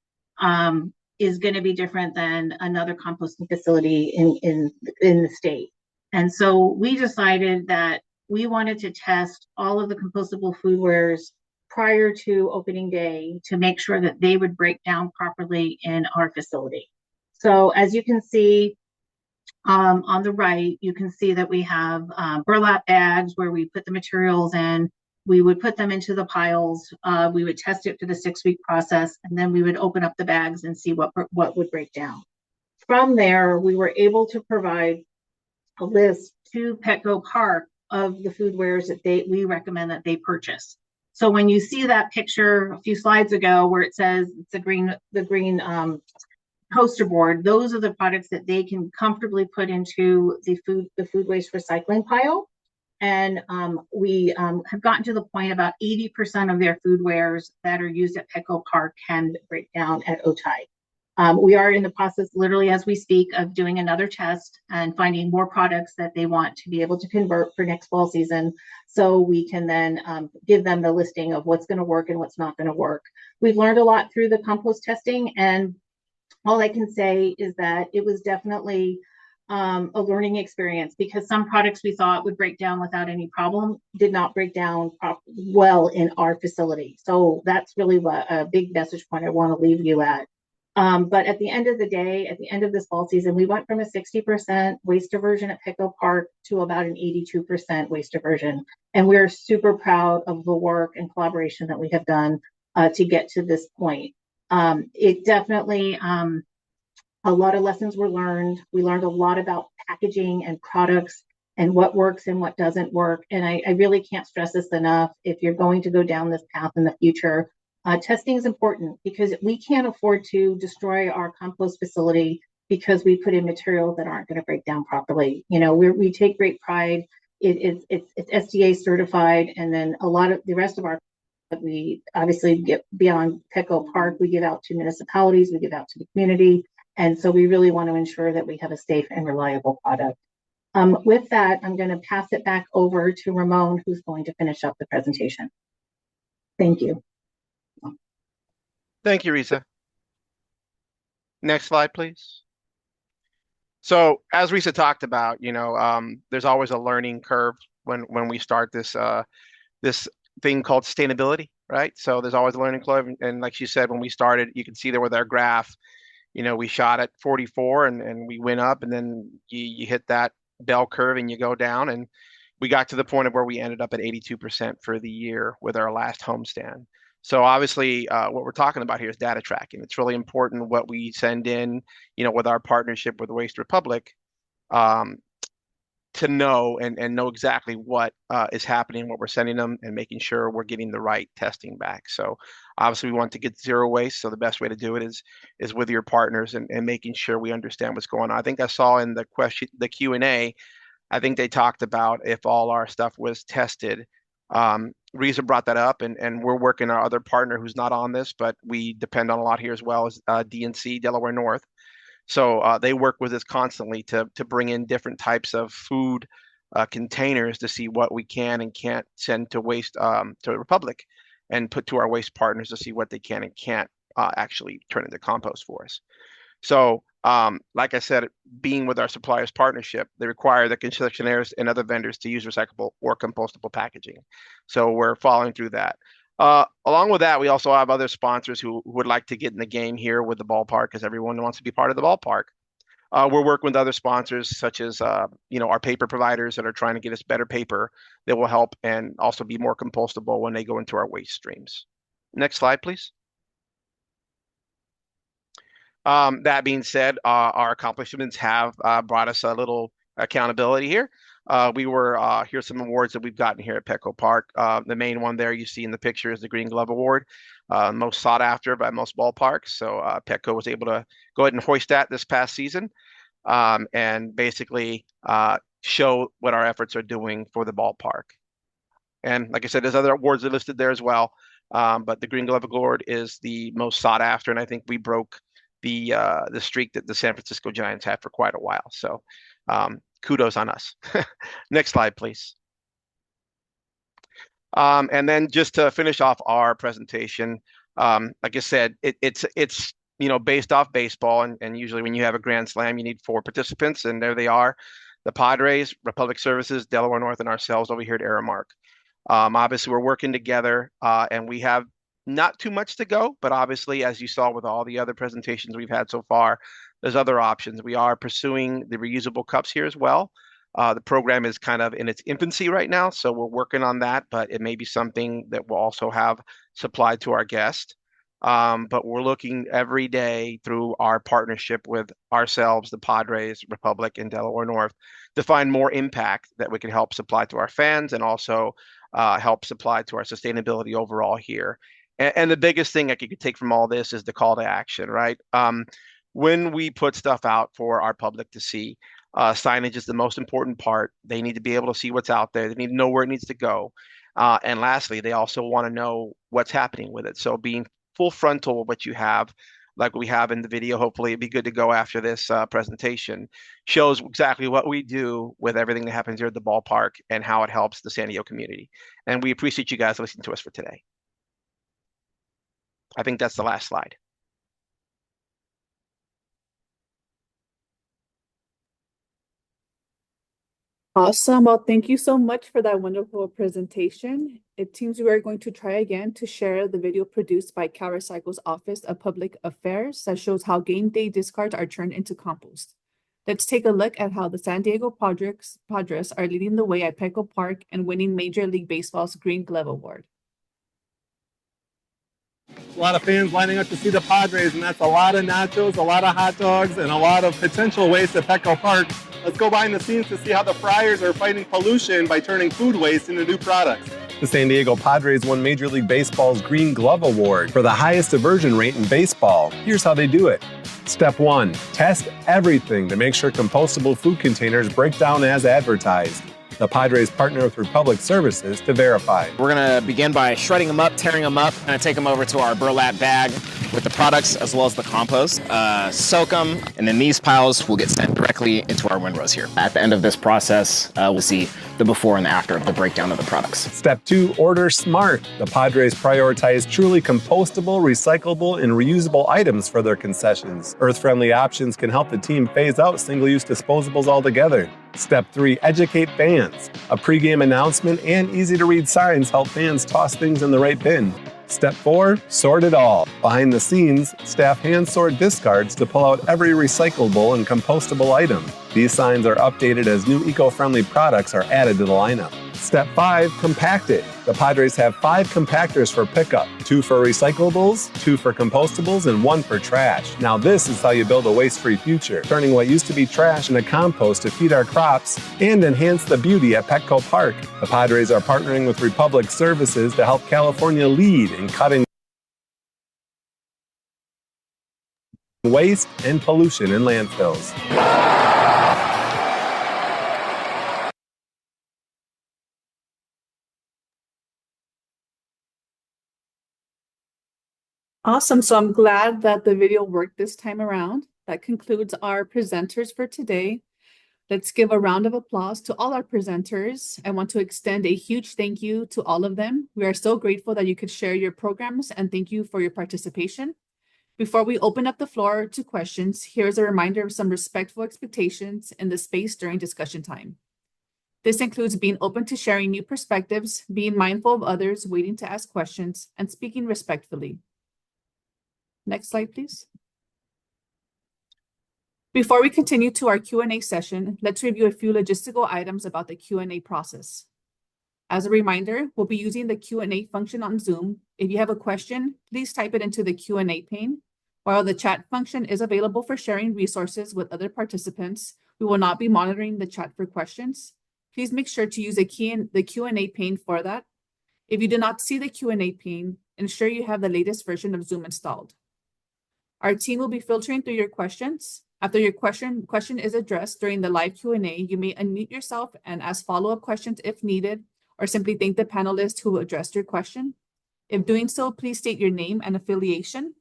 is going to be different than another composting facility in the state. And so we decided that we wanted to test all of the compostable foodwares prior to opening day to make sure that they would break down properly in our facility. So as you can see, on the right, you can see that we have burlap bags where we put the materials in. We would put them into the piles. We would test it for the 6-week process, and then we would open up the bags and see what would break down. From there, we were able to provide a list to Petco Park of the foodwares that we recommend that they purchase. So when you see that picture a few slides ago where it says it's the green poster board, those are the products that they can comfortably put into the food waste recycling pile. And we have gotten to the point about 80% of their foodwares that are used at Petco Park can break down at OTI. We are in the process, literally as we speak, of doing another test and finding more products that they want to be able to convert for next fall season, so we can then give them the listing of what's going to work and what's not going to work. We've learned a lot through the compost testing, and all I can say is that it was definitely a learning experience, because some products we thought would break down without any problem did not break down well in our facility. So that's really a big message point I want to leave you at. But at the end of the day, at the end of this fall season, we went from a 60% waste diversion at Petco Park to about an 82% waste diversion. And we're super proud of the work and collaboration that we have done to get to this point. It definitely, a lot of lessons were learned. We learned a lot about packaging and products and what works and what doesn't work. And I really can't stress this enough. If you're going to go down this path in the future, testing is important, because we can't afford to destroy our compost facility because we put in materials that aren't going to break down properly. You know, we take great pride. It's SDA certified, and then a lot of the rest of our we obviously get beyond Petco Park, we give out to municipalities, we give out to the community. And so we really want to ensure that we have a safe and reliable product. With that, I'm going to pass it back over to Ramon, who's going to finish up the presentation. Thank you. Thank you, Risa. Next slide, please. So as Risa talked about, there's always a learning curve when we start this thing called sustainability, right? So there's always a learning curve. And like she said, when we started, you can see there with our graph, we shot at 44 and we went up, and then you hit that bell curve and you go down, and we got to the point of where we ended up at 82% for the year with our last homestand. So obviously what we're talking about here is data tracking. It's really important what we send in, with our partnership with Waste Republic, to know and know exactly what is happening, what we're sending them, and making sure we're getting the right testing back. So obviously we want to get zero waste. So the best way to do it is with your partners and making sure we understand what's going on. I think I saw in the Q&A, I think they talked about if all our stuff was tested. Risa brought that up, and we're working our other partner who's not on this, but we depend on a lot here as well, as DNC, Delaware North. So they work with us constantly to bring in different types of food containers to see what we can and can't send to waste to the Republic, and put to our waste partners to see what they can and can't actually turn into compost for us. So, like I said, being with our suppliers partnership, they require the concessionaires and other vendors to use recyclable or compostable packaging. So we're following through that. Along with that, we also have other sponsors who would like to get in the game here with the ballpark, because everyone wants to be part of the ballpark. We're working with other sponsors such as our paper providers that are trying to get us better paper that will help and also be more compostable when they go into our waste streams. Next slide, please. That being said, our accomplishments have brought us a little accountability here. Here's some awards that we've gotten here at Petco Park. The main one there you see in the picture is the Green Glove Award, most sought after by most ballparks. So Petco was able to go ahead and hoist that this past season, and basically show what our efforts are doing for the ballpark. And like I said, there's other awards listed there as well. But the Green Glove Award is the most sought after, and I think we broke the streak that the San Francisco Giants had for quite a while. So kudos on us. Next slide, please. And then just to finish off our presentation, like I said, it's based off baseball, and usually when you have a Grand Slam, you need 4 participants, and there they are: the Padres, Republic Services, Delaware North, and ourselves over here at Aramark. Obviously, we're working together, and we have not too much to go, but obviously, as you saw with all the other presentations we've had so far, there's other options. We are pursuing the reusable cups here as well. The program is kind of in its infancy right now, so we're working on that, but it may be something that we'll also have supplied to our guests. But we're looking every day through our partnership with ourselves, the Padres, Republic, and Delaware North, to find more impact that we can help supply to our fans and also help supply to our sustainability overall here. And the biggest thing I could take from all this is the call to action, right? When we put stuff out for our public to see, signage is the most important part. They need to be able to see what's out there. They need to know where it needs to go. And lastly, they also want to know what's happening with it. So being full frontal with what you have, like we have in the video, hopefully it'd be good to go after this presentation, shows exactly what we do with everything that happens here at the ballpark and how it helps the San Diego community. And we appreciate you guys listening to us for today. I think that's the last slide. Awesome. Well, thank you so much for that wonderful presentation. It seems we are going to try again to share the video produced by CalRecycle's Office of Public Affairs that shows how game day discards are turned into compost. Let's take a look at how the San Diego Padres are leading the way at Petco Park and winning Major League Baseball's Green Glove Award. A lot of fans lining up to see the Padres, and that's a lot of nachos, a lot of hot dogs, and a lot of potential waste at Petco Park. Let's go behind the scenes to see how the Friars are fighting pollution by turning food waste into new products. The San Diego Padres won Major League Baseball's Green Glove Award for the highest diversion rate in baseball. Here's how they do it. Step 1. Test everything to make sure compostable food containers break down as advertised. The Padres partner with Republic Services to verify. We're going to begin by shredding them up, tearing them up, and take them over to our burlap bag with the products as well as the compost. Soak them, and then these piles will get sent directly into our windrows here. At the end of this process, we'll see the before and after of the breakdown of the products. Step 2, order smart. The Padres prioritize truly compostable, recyclable, and reusable items for their concessions. Earth-friendly options can help the team phase out single-use disposables altogether. Step 3, educate fans. A pregame announcement and easy-to-read signs help fans toss things in the right bin. Step 4, sort it all. Behind the scenes, staff hand-sort discards to pull out every recyclable and compostable item. These signs are updated as new eco-friendly products are added to the lineup. Step 5, compact it. The Padres have 5 compactors for pickup, 2 for recyclables, 2 for compostables, and 1 for trash. Now this is how you build a waste-free future, turning what used to be trash into compost to feed our crops and enhance the beauty at Petco Park. The Padres are partnering with Republic Services to help California lead in cutting waste and pollution in landfills. Awesome. So I'm glad that the video worked this time around. That concludes our presenters for today. Let's give a round of applause to all our presenters. I want to extend a huge thank you to all of them. We are so grateful that you could share your programs, and thank you for your participation. Before we open up the floor to questions, here's a reminder of some respectful expectations in the space during discussion time. This includes being open to sharing new perspectives, being mindful of others waiting to ask questions, and speaking respectfully. Next slide, please. Before we continue to our Q&A session, let's review a few logistical items about the Q&A process. As a reminder, we'll be using the Q&A function on Zoom. If you have a question, please type it into the Q&A pane. While the chat function is available for sharing resources with other participants, we will not be monitoring the chat for questions. Please make sure to use the Q&A pane for that. If you do not see the Q&A pane, ensure you have the latest version of Zoom installed. Our team will be filtering through your questions. After your question is addressed during the live Q&A, you may unmute yourself and ask follow-up questions if needed, or simply thank the panelists who addressed your question. If doing so, please state your name and affiliation.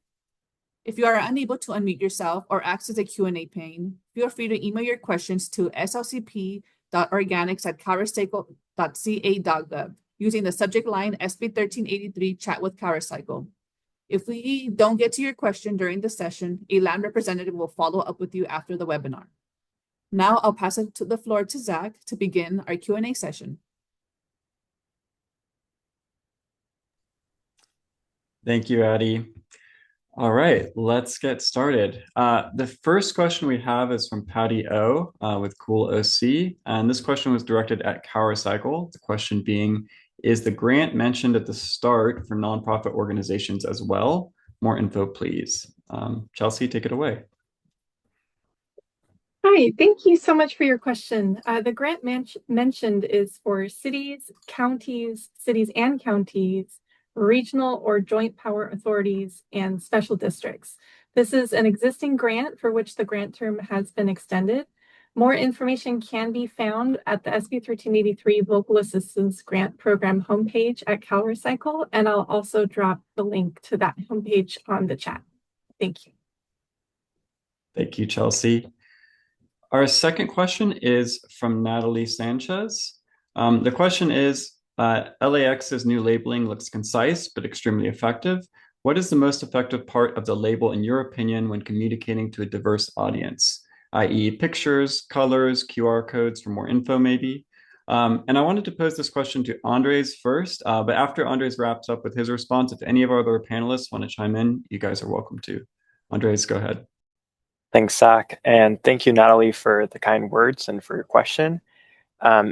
If you are unable to unmute yourself or access the Q&A pane, feel free to email your questions to slcp.organics@calrecycle.ca.gov using the subject line SB 1383 Chat with CalRecycle. If we don't get to your question during the session, a land representative will follow up with you after the webinar. Now I'll pass it to the floor to Zach to begin our Q&A session. Thank you, Addie. All right, let's get started. The first question we have is from Patty O with Cool OC, and this question was directed at CalRecycle. The question being, is the grant mentioned at the start for nonprofit organizations as well? More info, please. Chelsea, take it away. Hi, thank you so much for your question. The grant mentioned is for cities and counties, regional or joint power authorities, and special districts. This is an existing grant for which the grant term has been extended. More information can be found at the SB 1383 Local Assistance Grant Program homepage at CalRecycle, and I'll also drop the link to that homepage on the chat. Thank you. Thank you, Chelsea. Our second question is from Natalie Sanchez. The question is, LAX's new labeling looks concise but extremely effective. What is the most effective part of the label, in your opinion, when communicating to a diverse audience, i.e. pictures, colors, QR codes for more info maybe? And I wanted to pose this question to Andres first, but after Andres wraps up with his response, if any of our other panelists want to chime in, you guys are welcome to. Andres, go ahead. Thanks, Zach. And thank you, Natalie, for the kind words and for your question.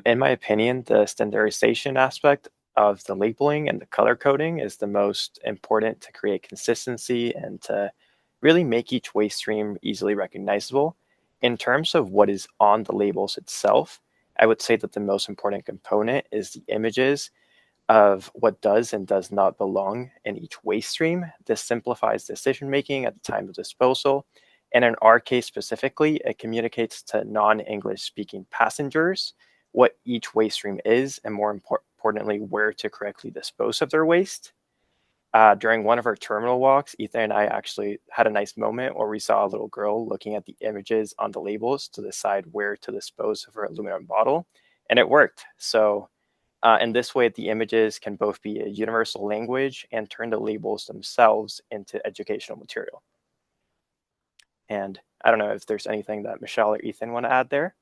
In my opinion, the standardization aspect of the labeling and the color coding is the most important to create consistency and to really make each waste stream easily recognizable. In terms of what is on the labels itself, I would say that the most important component is the images of what does and does not belong in each waste stream. This simplifies decision-making at the time of disposal. And in our case specifically, it communicates to non-English speaking passengers what each waste stream is, and more importantly, where to correctly dispose of their waste. During one of our terminal walks, Ethan and I actually had a nice moment where we saw a little girl looking at the images on the labels to decide where to dispose of her aluminum bottle, and it worked. So in this way, the images can both be a universal language and turn the labels themselves into educational material. And I don't know if there's anything that Michelle or Ethan want to add there.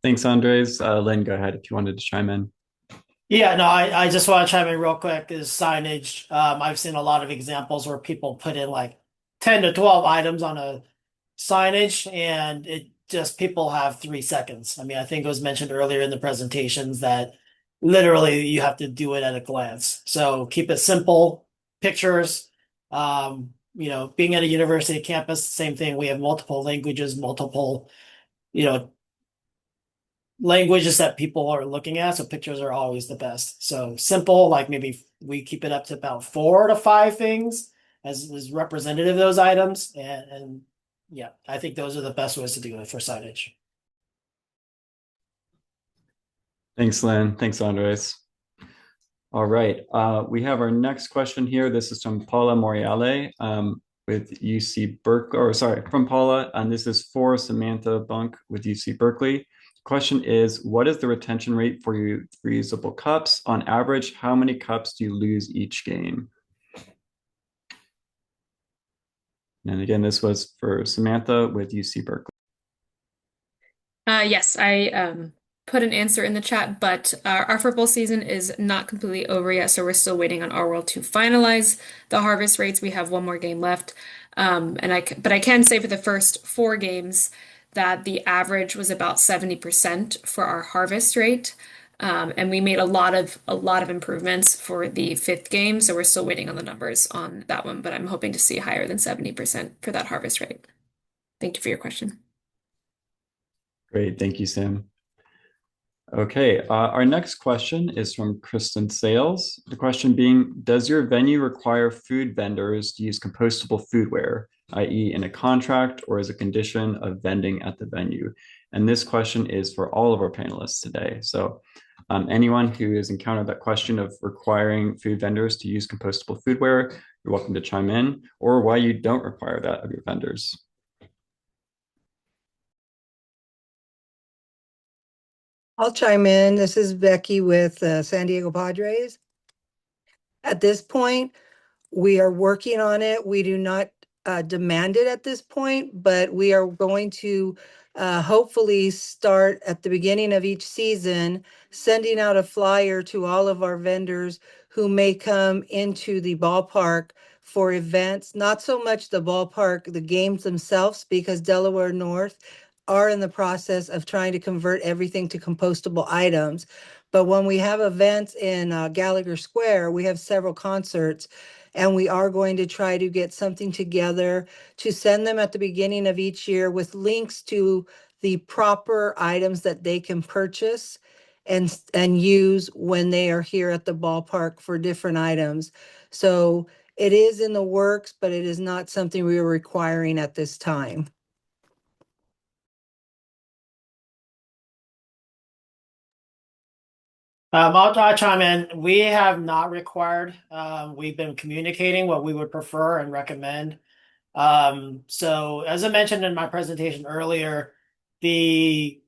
Thanks, Andres. Len, go ahead if you wanted to chime in. Yeah, no, I just want to chime in real quick is signage. I've seen a lot of examples where people put in like 10 to 12 items on a signage, and it just people have 3 seconds. I mean, I think it was mentioned earlier in the presentations that literally you have to do it at a glance. So keep it simple, pictures. Being at a university campus, same thing. We have multiple languages, multiple, languages that people are looking at, so pictures are always the best. So simple, like maybe we keep it up to about 4 to 5 things as representative of those items, and yeah, I think those are the best ways to do it for signage. Thanks, Lynn. Thanks, Andres. All right. We have our next question here. This is from Paula Moriale with UC Berkeley, or sorry, from Paula, and this is for Samantha Bunk with UC Berkeley. Question is, what is the retention rate for your reusable cups? On average, how many cups do you lose each game? And again, this was for Samantha with UC Berkeley. Yes, I put an answer in the chat, but our football season is not completely over yet, so we're still waiting on our world to finalize the harvest rates. We have one more game left, but I can say for the first 4 games that the average was about 70% for our harvest rate, and we made a lot of improvements for the 5th game, so we're still waiting on the numbers on that one, but I'm hoping to see higher than 70% for that harvest rate. Thank you for your question. Great, thank you, Sam. Okay, our next question is from Kristen Sales. The question being, does your venue require food vendors to use compostable foodware, i.e. in a contract or as a condition of vending at the venue? And this question is for all of our panelists today. So anyone who has encountered that question of requiring food vendors to use compostable foodware, you're welcome to chime in, or why you don't require that of your vendors. I'll chime in. This is Becky with San Diego Padres. At this point, we are working on it. We do not demand it at this point, but we are going to hopefully start at the beginning of each season, sending out a flyer to all of our vendors who may come into the ballpark for events, not so much the ballpark, the games themselves, because Delaware North are in the process of trying to convert everything to compostable items. But when we have events in Gallagher Square, we have several concerts, and we are going to try to get something together to send them at the beginning of each year with links to the proper items that they can purchase and use when they are here at the ballpark for different items. So it is in the works, but it is not something we are requiring at this time. I'll chime in. We have not required. We've been communicating what we would prefer and recommend. So as I mentioned in my presentation earlier, the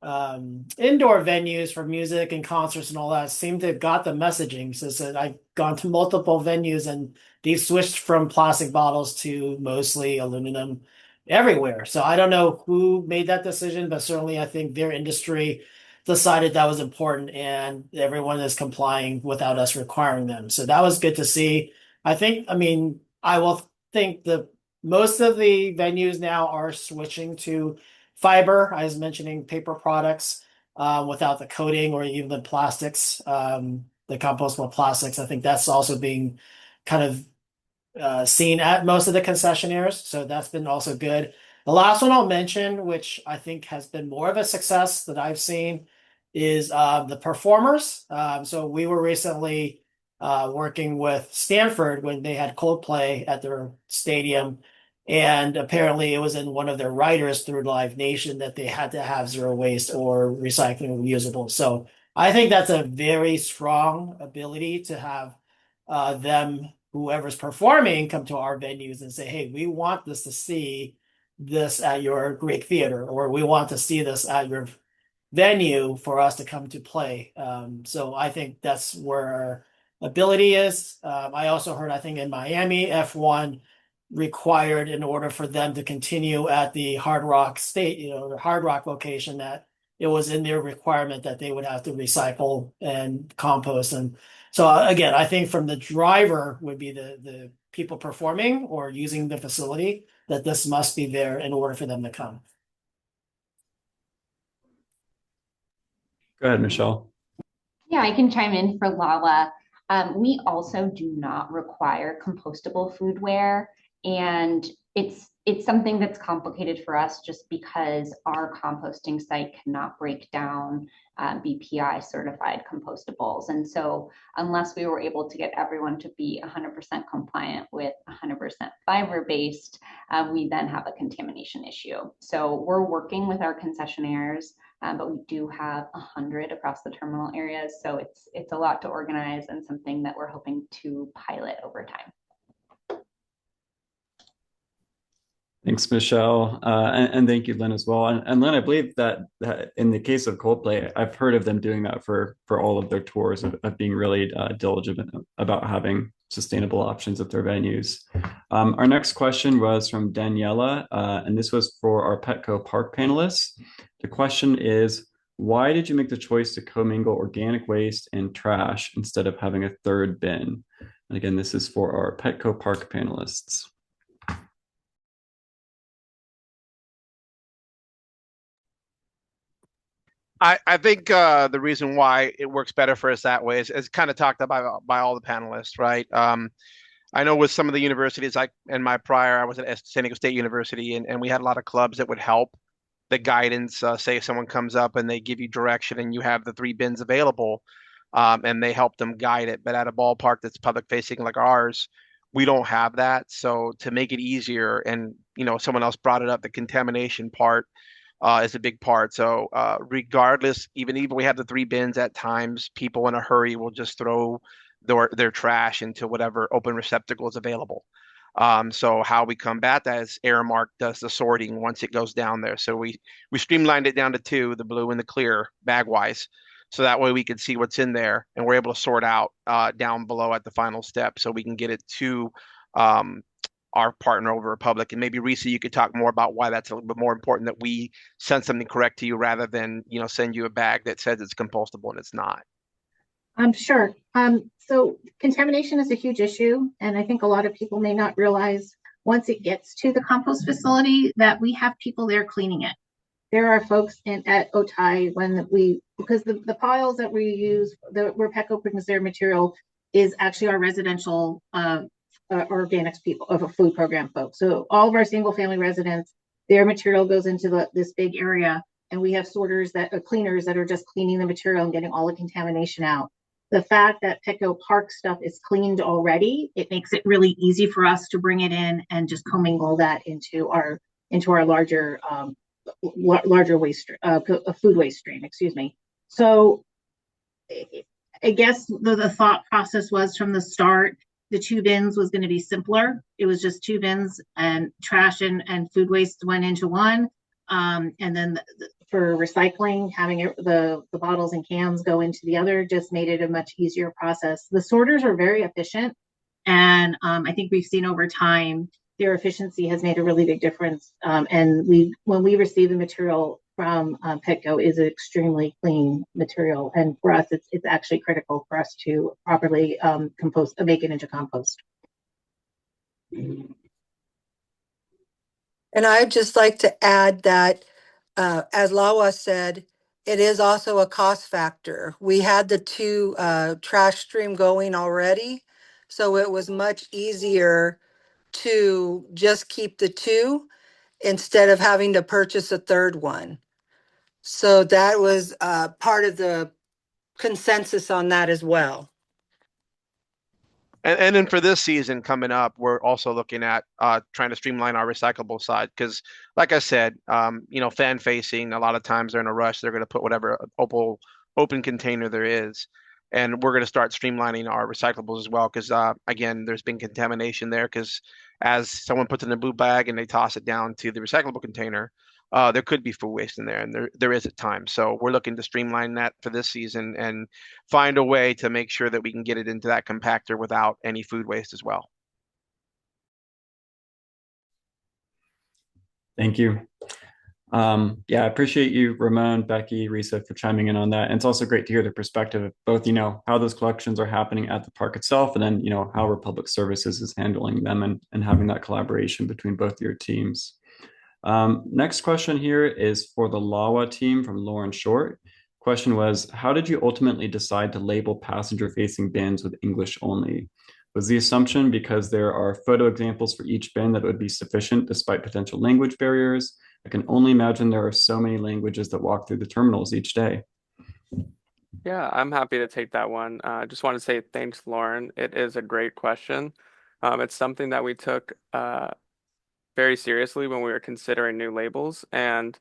indoor venues for music and concerts and all that seem to have got the messaging. So I've gone to multiple venues and they've switched from plastic bottles to mostly aluminum everywhere. So I don't know who made that decision, but certainly I think their industry decided that was important and everyone is complying without us requiring them. So that was good to see. I mean, I will think that most of the venues now are switching to fiber. I was mentioning paper products without the coating or even the plastics, the compostable plastics. I think that's also being kind of seen at most of the concessionaires. So that's been also good. The last one I'll mention, which I think has been more of a success that I've seen, is the performers. So we were recently working with Stanford when they had Coldplay at their stadium. And apparently it was in one of their riders through Live Nation that they had to have zero waste or recycling or reusable. So I think that's a very strong ability to have them, whoever's performing, come to our venues and say, hey, we want this to see this at your Greek theater, or we want to see this at your venue for us to come to play. So I think that's where our ability is. I also heard, I think in Miami, F1 required in order for them to continue at the Hard Rock State, the Hard Rock location, that it was in their requirement that they would have to recycle and compost. And so again, I think from the driver would be the people performing or using the facility, that this must be there in order for them to come. Go ahead, Michelle. Yeah, I can chime in for Lala. We also do not require compostable foodware, and it's something that's complicated for us just because our composting site cannot break down BPI certified compostables. And so unless we were able to get everyone to be 100% compliant with 100% fiber-based, we then have a contamination issue. So we're working with our concessionaires but we do have 100 across the terminal areas. So it's a lot to organize and something that we're hoping to pilot over time. Thanks, Michelle. And thank you, Lynn, as well. And Lynn, I believe that in the case of Coldplay, I've heard of them doing that for all of their tours, of being really diligent about having sustainable options at their venues. Our next question was from Daniela, and this was for our Petco Park panelists. The question is, why did you make the choice to commingle organic waste and trash instead of having a third bin? And again, this is for our Petco Park panelists. I think the reason why it works better for us that way is kind of talked about by all the panelists, right? I know with some of the universities, like in my prior, I was at San Diego State University, and we had a lot of clubs that would help the guidance. Say if someone comes up and they give you direction and you have the 3 bins available, and they help them guide it. But at a ballpark that's public facing like ours, we don't have that. So to make it easier, and someone else brought it up, the contamination part is a big part. So regardless, even we have the 3 bins, at times people in a hurry will just throw their trash into whatever open receptacle is available. So how we combat that is Aramark does the sorting once it goes down there. So we streamlined it down to 2, the blue and the clear, bag wise. So that way we can see what's in there, and we're able to sort out down below at the final step, so we can get it to our partner over Republic. And maybe Risa, you could talk more about why that's a little bit more important, that we send something correct to you rather than send you a bag that says it's compostable and it's not. Sure. So contamination is a huge issue, and I think a lot of people may not realize once it gets to the compost facility that we have people there cleaning it. There are folks at Otay because the piles that we use, where Petco brings their material, is actually our residential organics people of a food program folks. So all of our single family residents, their material goes into this big area, and we have sorters cleaners that are just cleaning the material and getting all the contamination out. The fact that Petco Park stuff is cleaned already, it makes it really easy for us to bring it in and just commingle that into our larger waste, food waste stream, excuse me. So I guess the thought process was from the start, the 2 bins was going to be simpler. It was just 2 bins, and trash and food waste went into one. And then for recycling, having the bottles and cans go into the other just made it a much easier process. The sorters are very efficient, and I think we've seen over time their efficiency has made a really big difference. And when we receive the material from Petco, is an extremely clean material, and for us, it's actually critical for us to properly make it into compost. And I'd just like to add that, as Lawa said, it is also a cost factor. We had the 2 trash stream going already, so it was much easier to just keep the 2 instead of having to purchase a third one. So that was part of the consensus on that as well. And then for this season coming up, we're also looking at trying to streamline our recyclable side, because, like I said, fan facing, a lot of times they're in a rush. They're going to put whatever open container there is, and we're going to start streamlining our recyclables as well. Because again, there's been contamination there. Because as someone puts it in a blue bag and they toss it down to the recyclable container, there could be food waste in there, and there is at times. So we're looking to streamline that for this season and find a way to make sure that we can get it into that compactor without any food waste as well. Thank you. I appreciate you, Ramon, Becky, Risa, for chiming in on that. And it's also great to hear the perspective of both, how those collections are happening at the park itself, and then, how Republic Services is handling them, and having that collaboration between both your teams. Next question here is for the LAWA team from Lauren Short. Question was, how did you ultimately decide to label passenger-facing bins with English only? Was the assumption because there are photo examples for each bin that would be sufficient despite potential language barriers? I can only imagine there are so many languages that walk through the terminals each day. Yeah, I'm happy to take that one. I just want to say thanks, Lauren. It is a great question. It's something that we took very seriously when we were considering new labels, and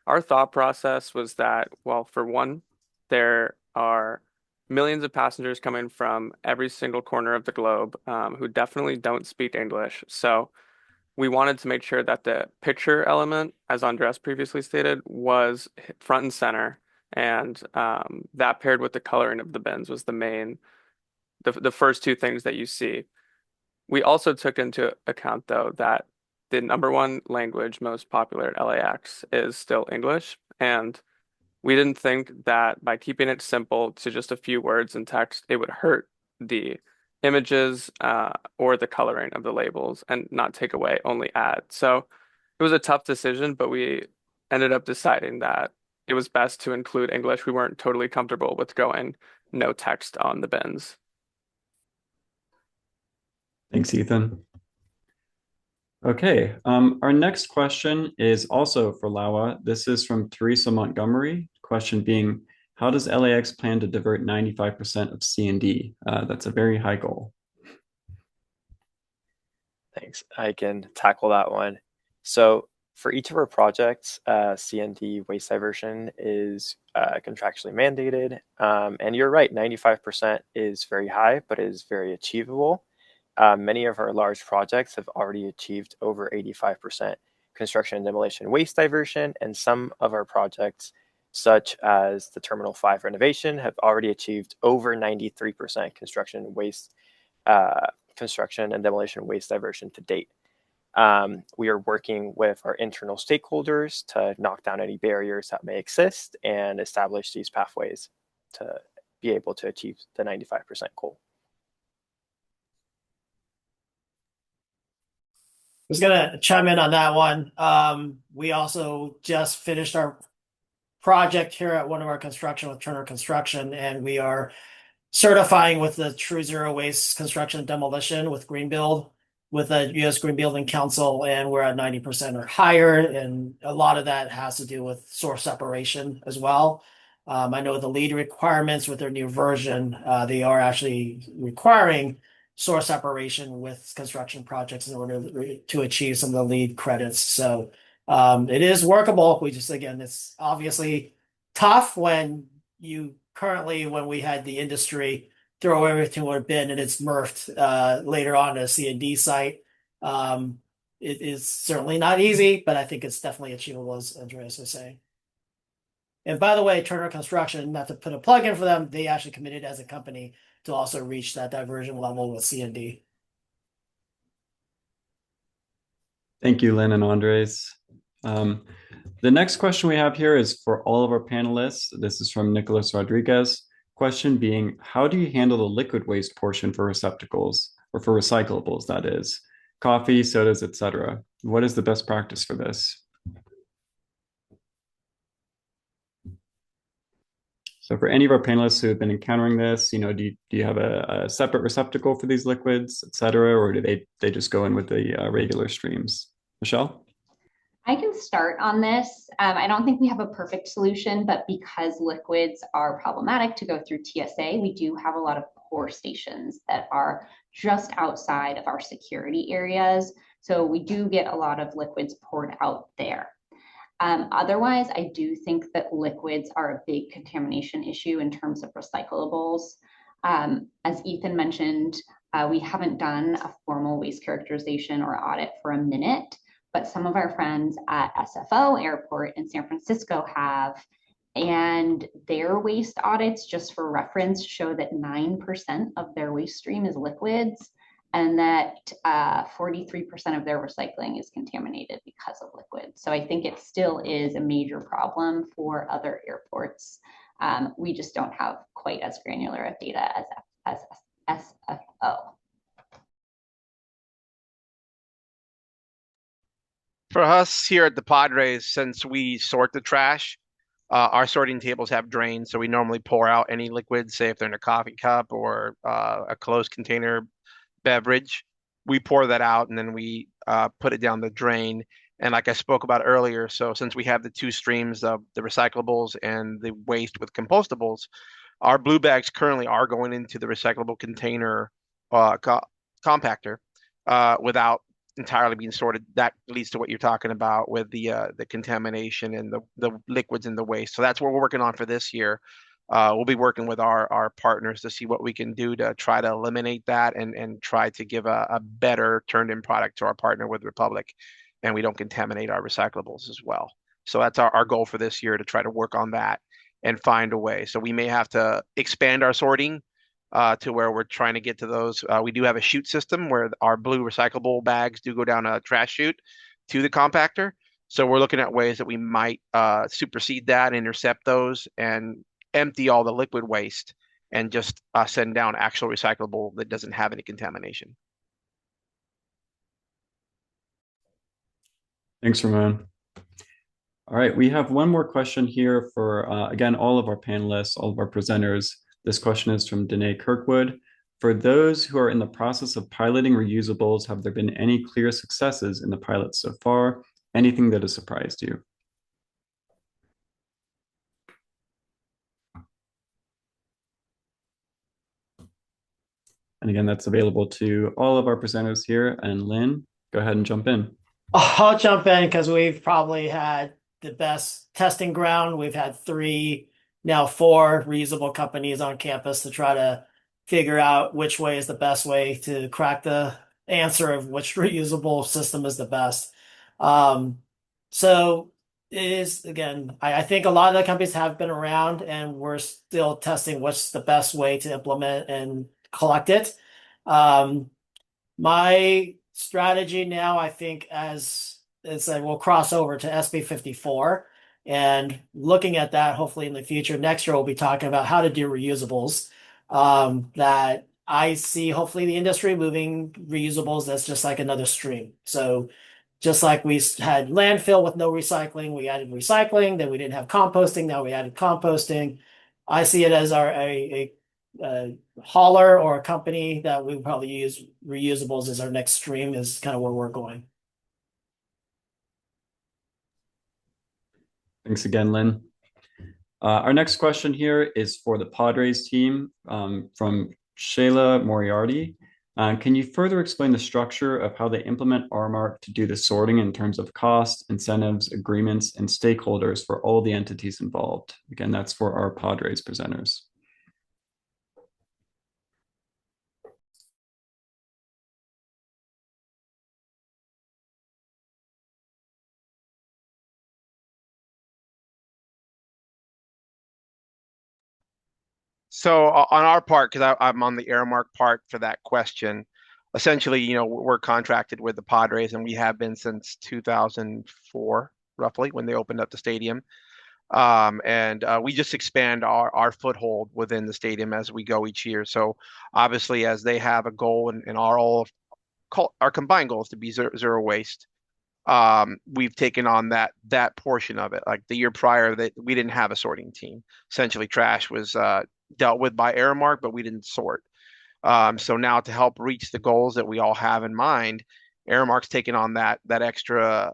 Our thought process was that, well, for one, there are millions of passengers coming from every single corner of the globe who definitely don't speak English. So we wanted to make sure that the picture element, as Andres previously stated, was front and center. And that paired with the coloring of the bins was the first two things that you see. We also took into account, though, that the number one language most popular at LAX is still English. And we didn't think that by keeping it simple to just a few words in text, it would hurt the images or the coloring of the labels and not take away, only add. So it was a tough decision, but we ended up deciding that it was best to include English. We weren't totally comfortable with going no text on the bins. Thanks, Ethan. Okay, our next question is also for Lawa. This is from Teresa Montgomery. Question being, how does LAX plan to divert 95% of C&D? That's a very high goal. Thanks. I can tackle that one. So for each of our projects, C&D waste diversion is contractually mandated. And you're right, 95% is very high, but is very achievable. Many of our large projects have already achieved over 85% construction and demolition waste diversion, and some of our projects, such as the Terminal 5 renovation, have already achieved over 93% construction and demolition waste diversion to date. We are working with our internal stakeholders to knock down any barriers that may exist and establish these pathways to be able to achieve the 95% goal. I was gonna chime in on that one. We also just finished our project here at one of our construction with Turner Construction, and we are certifying with the True Zero Waste Construction Demolition with Green Build, with the U.S. Green Building Council, and we're at 90% or higher, and a lot of that has to do with source separation as well. I know the lead requirements with their new version, they are actually requiring source separation with construction projects in order to achieve some of the lead credits. So it is workable. We just, again, it's obviously tough when we had the industry throw everything in a bin and it's MRFed later on at a C&D site. It is certainly not easy, but I think it's definitely achievable, as Andreas was saying. And by the way, Turner Construction, not to put a plug in for them, they actually committed as a company to also reach that diversion level with C&D. Thank you, Lynn and Andres. The next question we have here is for all of our panelists. This is from Nicholas Rodriguez. Question being, how do you handle the liquid waste portion for receptacles, or for recyclables, that is? Coffee, sodas, etc. What is the best practice for this? So for any of our panelists who have been encountering this, do you have a separate receptacle for these liquids, etc., or do they just go in with the regular streams? Michelle? I can start on this. I don't think we have a perfect solution, but because liquids are problematic to go through TSA, we do have a lot of pour stations that are just outside of our security areas. So we do get a lot of liquids poured out there. Otherwise, I do think that liquids are a big contamination issue in terms of recyclables. As Ethan mentioned, we haven't done a formal waste characterization or audit for a minute, but some of our friends at SFO Airport in San Francisco have, and their waste audits, just for reference, show that 9% of their waste stream is liquids, and that 43% of their recycling is contaminated because of liquids. So I think it still is a major problem for other airports. We just don't have quite as granular of data as SFO. For us here at the Padres, since we sort the trash, our sorting tables have drains, so we normally pour out any liquids, say if they're in a coffee cup or a closed container beverage. We pour that out and then we put it down the drain. And like I spoke about earlier, so since we have the two streams of the recyclables and the waste with compostables, our blue bags currently are going into the recyclable container compactor without entirely being sorted, that leads to what you're talking about with the contamination and the liquids in the waste. So that's what we're working on for this year. We'll be working with our partners to see what we can do to try to eliminate that and try to give a better turned-in product to our partner with Republic, and we don't contaminate our recyclables as well. So that's our goal for this year, to try to work on that and find a way. So we may have to expand our sorting to where we're trying to get to those. We do have a chute system where our blue recyclable bags do go down a trash chute to the compactor. So we're looking at ways that we might supersede that, intercept those, and empty all the liquid waste and just send down actual recyclable that doesn't have any contamination. Thanks, Ramon. All right, we have one more question here for, again, all of our panelists, all of our presenters. This question is from Danae Kirkwood. For those who are in the process of piloting reusables, have there been any clear successes in the pilot so far? Anything that has surprised you? And again, that's available to all of our presenters here. And Lynn, go ahead and jump in. I'll jump in because we've probably had the best testing ground. We've had 3, now 4 reusable companies on campus to try to figure out which way is the best way to crack the answer of which reusable system is the best. So it is, again, I think a lot of the companies have been around, and we're still testing what's the best way to implement and collect it. My strategy now, I think, as we'll cross over to SB 54, and looking at that, hopefully in the future, next year we'll be talking about how to do reusables. That I see, hopefully, the industry moving reusables. That's just like another stream. So just like we had landfill with no recycling, we added recycling. Then we didn't have composting. Now we added composting. I see it as a hauler or a company that we probably use reusables as our next stream, is kind of where we're going. Thanks again, Lynn. Our next question here is for the Padres team from Shayla Moriarty. Can you further explain the structure of how they implement RMARC to do the sorting in terms of cost, incentives, agreements, and stakeholders for all the entities involved? Again, that's for our Padres presenters. So on our part, because I'm on the Aramark part for that question, essentially, we're contracted with the Padres, and we have been since 2004, roughly, when they opened up the stadium. And we just expand our foothold within the stadium as we go each year. So obviously, as they have a goal, and our combined goal is to be zero waste. We've taken on that portion of it. Like the year prior, that we didn't have a sorting team. Essentially, trash was dealt with by Aramark, but we didn't sort. So now, to help reach the goals that we all have in mind, Aramark's taken on that extra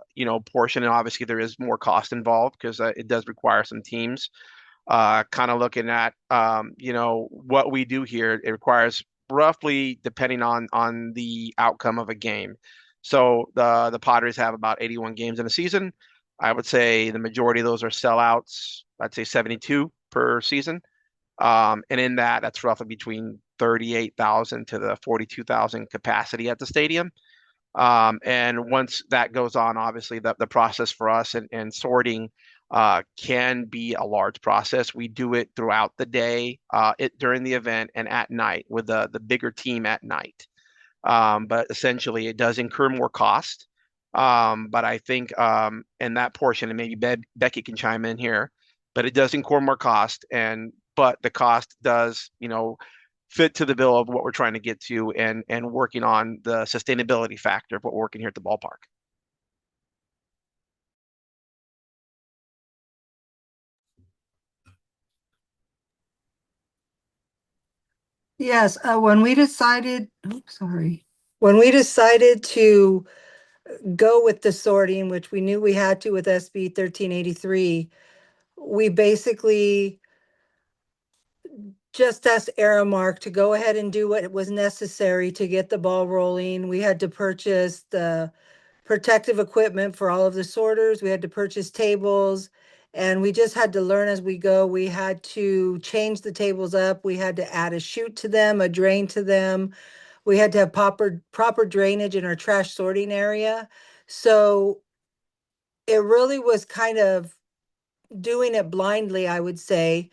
portion, and obviously there is more cost involved because it does require some teams. Kind of looking at what we do here, it requires roughly, depending on the outcome of a game. So the Padres have about 81 games in a season. I would say the majority of those are sellouts. I'd say 72 per season. And in that's roughly between 38,000 to the 42,000 capacity at the stadium. And once that goes on, obviously the process for us and sorting can be a large process. We do it throughout the day, during the event, and at night with the bigger team at night. But essentially, it does incur more cost. But I think in that portion, and maybe Becky can chime in here, but it does incur more cost, but the cost does, fit to the bill of what we're trying to get to, and working on the sustainability factor of what we're working here at the ballpark. Yes, when we decided to go with the sorting, which we knew we had to with SB 1383, we basically just asked Aramark to go ahead and do what was necessary to get the ball rolling. We had to purchase the protective equipment for all of the sorters. We had to purchase tables, and we just had to learn as we go. We had to change the tables up. We had to add a chute to them, a drain to them. We had to have proper drainage in our trash sorting area. So it really was kind of doing it blindly, I would say.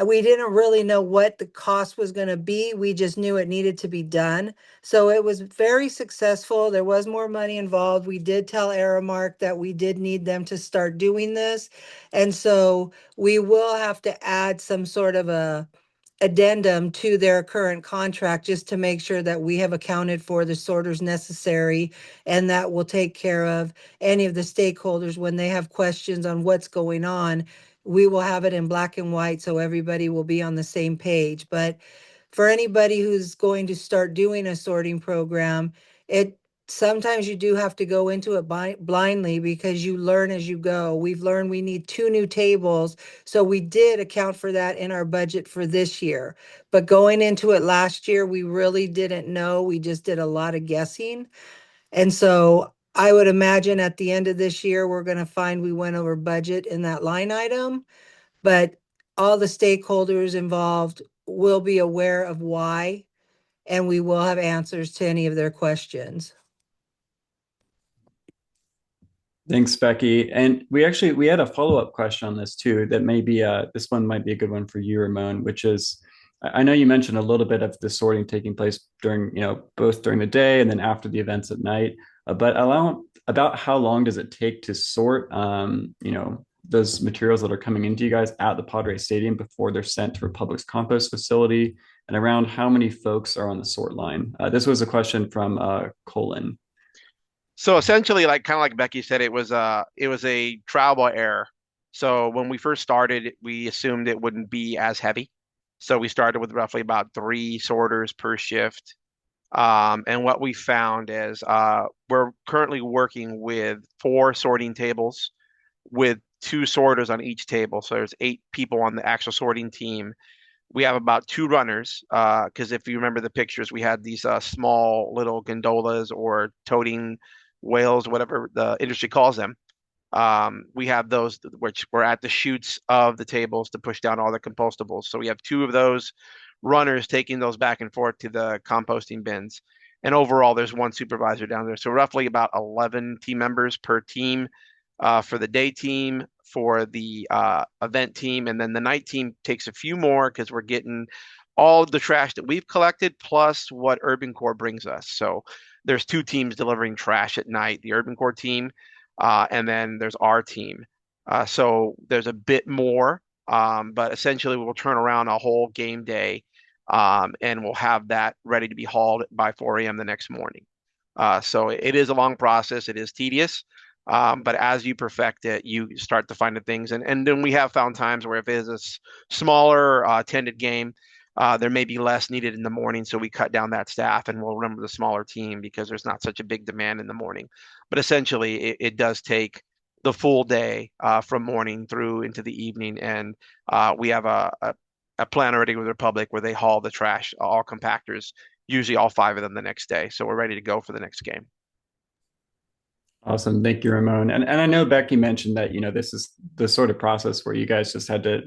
We didn't really know what the cost was going to be. We just knew it needed to be done. So it was very successful. There was more money involved. We did tell Aramark that we did need them to start doing this. And so we will have to add some sort of a addendum to their current contract just to make sure that we have accounted for the sorters necessary, and that will take care of any of the stakeholders when they have questions on what's going on. We will have it in black and white so everybody will be on the same page. But for anybody who's going to start doing a sorting program, it sometimes you do have to go into it blindly because you learn as you go. We've learned we need 2 new tables, so we did account for that in our budget for this year. But going into it last year, we really didn't know. We just did a lot of guessing. And so I would imagine at the end of this year, we're going to find we went over budget in that line item. But all the stakeholders involved will be aware of why, and we will have answers to any of their questions. Thanks, Becky. And we had a follow-up question on this too, that maybe this one might be a good one for you, Ramon, which is, I know you mentioned a little bit of the sorting taking place during, both during the day and then after the events at night, but about how long does it take to sort, those materials that are coming into you guys at the Padres Stadium before they're sent to Republic's compost facility, and around how many folks are on the sort line? This was a question from Colin. So essentially, kind of like Becky said, it was a trial by error. So when we first started, we assumed it wouldn't be as heavy. So we started with roughly about 3 sorters per shift. And what we found is we're currently working with 4 sorting tables with 2 sorters on each table. So there's 8 people on the actual sorting team. We have about 2 runners, because if you remember the pictures, we had these small little gondolas or toting whales, whatever the industry calls them. We have those which were at the chutes of the tables to push down all the compostables. So we have 2 of those runners taking those back and forth to the composting bins. And overall, there's 1 supervisor down there. So roughly about 11 team members per team for the day team, for the event team. And then the night team takes a few more because we're getting all the trash that we've collected plus what Urban Core brings us. So there's 2 teams delivering trash at night, the Urban Core team, and then there's our team. So there's a bit more, but essentially we'll turn around a whole game day, and we'll have that ready to be hauled by 4 a.m. the next morning. So it is a long process. It is tedious. But as you perfect it, you start to find the things. And then we have found times where if it is a smaller attended game, there may be less needed in the morning. So we cut down that staff and we'll remember the smaller team because there's not such a big demand in the morning. But essentially, it does take the full day from morning through into the evening. And we have a plan already with Republic where they haul the trash, all compactors, usually all 5 of them the next day. So we're ready to go for the next game. Awesome. Thank you, Ramon. And I know Becky mentioned that, this is the sort of process where you guys just had to,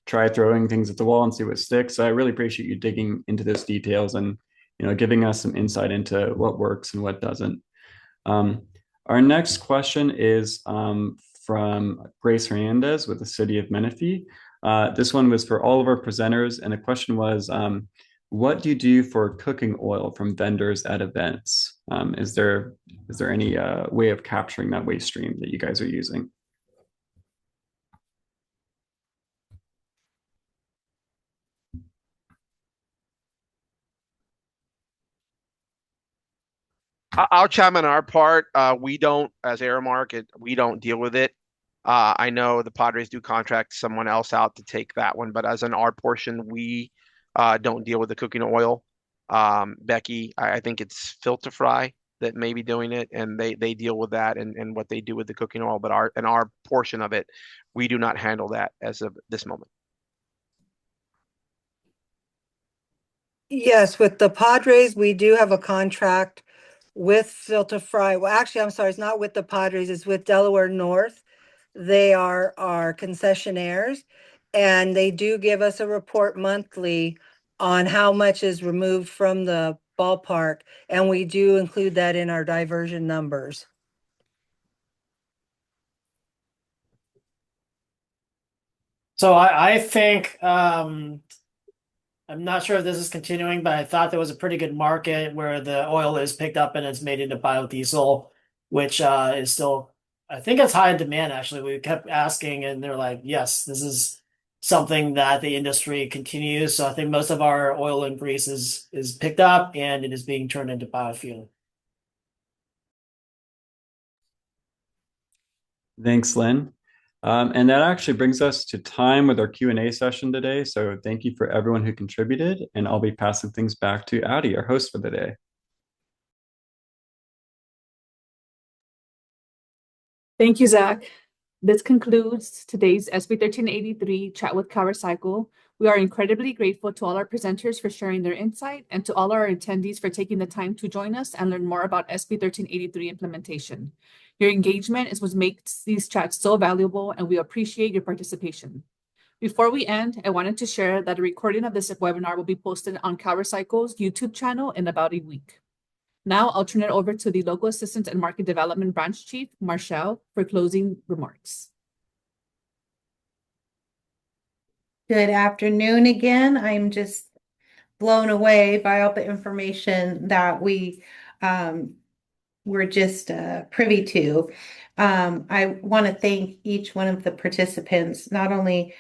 try throwing things at the wall and see what sticks. So I really appreciate you digging into those details and, giving us some insight into what works and what doesn't. Our next question is from Grace Hernandez with the City of Menifee. This one was for all of our presenters. And the question was, what do you do for cooking oil from vendors at events? Is there any way of capturing that waste stream that you guys are using? I'll chime in our part. We don't, as Aramark, we don't deal with it. I know the Padres do contract someone else out to take that one, but as in our portion, we don't deal with the cooking oil. Becky, I think it's Filter Fry that may be doing it, and they deal with that and what they do with the cooking oil. But our portion of it, we do not handle that as of this moment. Yes, with the Padres, we do have a contract with Filter Fry. Well, actually, I'm sorry, it's not with the Padres, it's with Delaware North. They are our concessionaires, and they do give us a report monthly on how much is removed from the ballpark, and we do include that in our diversion numbers. So I think I'm not sure if this is continuing, but I thought there was a pretty good market where the oil is picked up and it's made into biodiesel, which is still, I think it's high in demand actually. We kept asking and they're like, yes, this is something that the industry continues. So I think most of our oil increase is picked up and it is being turned into biofuel. Thanks, Lynn. And that actually brings us to time with our Q&A session today. So thank you for everyone who contributed, and I'll be passing things back to Addie, our host for the day. Thank you, Zach. This concludes today's SB 1383 Chat with CalRecycle. We are incredibly grateful to all our presenters for sharing their insight and to all our attendees for taking the time to join us and learn more about SB 1383 implementation. Your engagement is what makes these chats so valuable, and we appreciate your participation. Before we end, I wanted to share that a recording of this webinar will be posted on CalRecycle's YouTube channel in about a week. Now I'll turn it over to the Local Assistant and Market Development Branch Chief, Marshall, for closing remarks. Good afternoon again. I'm just blown away by all the information that we were just privy to. I want to thank each one of the participants, not only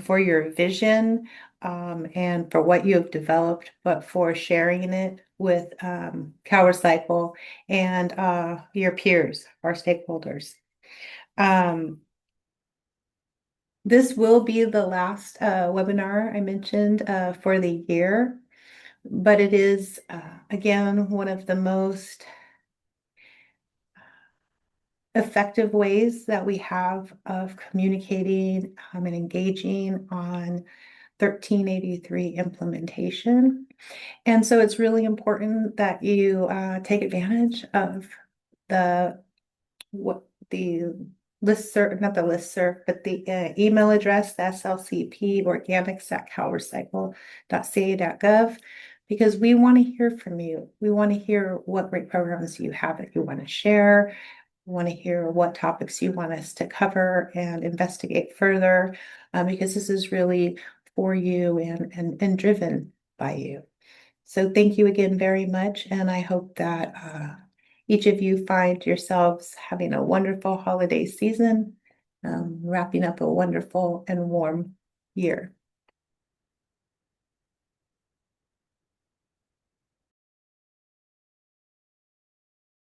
for your vision and for what you have developed, but for sharing it with CalRecycle and your peers, our stakeholders. This will be the last webinar I mentioned for the year, but it is, again, one of the most effective ways that we have of communicating and engaging on 1383 implementation. And so it's really important that you take advantage of the listserv, not the listserv, but the email address, the SLCP organics@calrecycle.ca.gov, because we want to hear from you. We want to hear what great programs you have that you want to share. We want to hear what topics you want us to cover and investigate further, because this is really for you and driven by you. So thank you again very much, and I hope that each of you find yourselves having a wonderful holiday season, wrapping up a wonderful and warm year.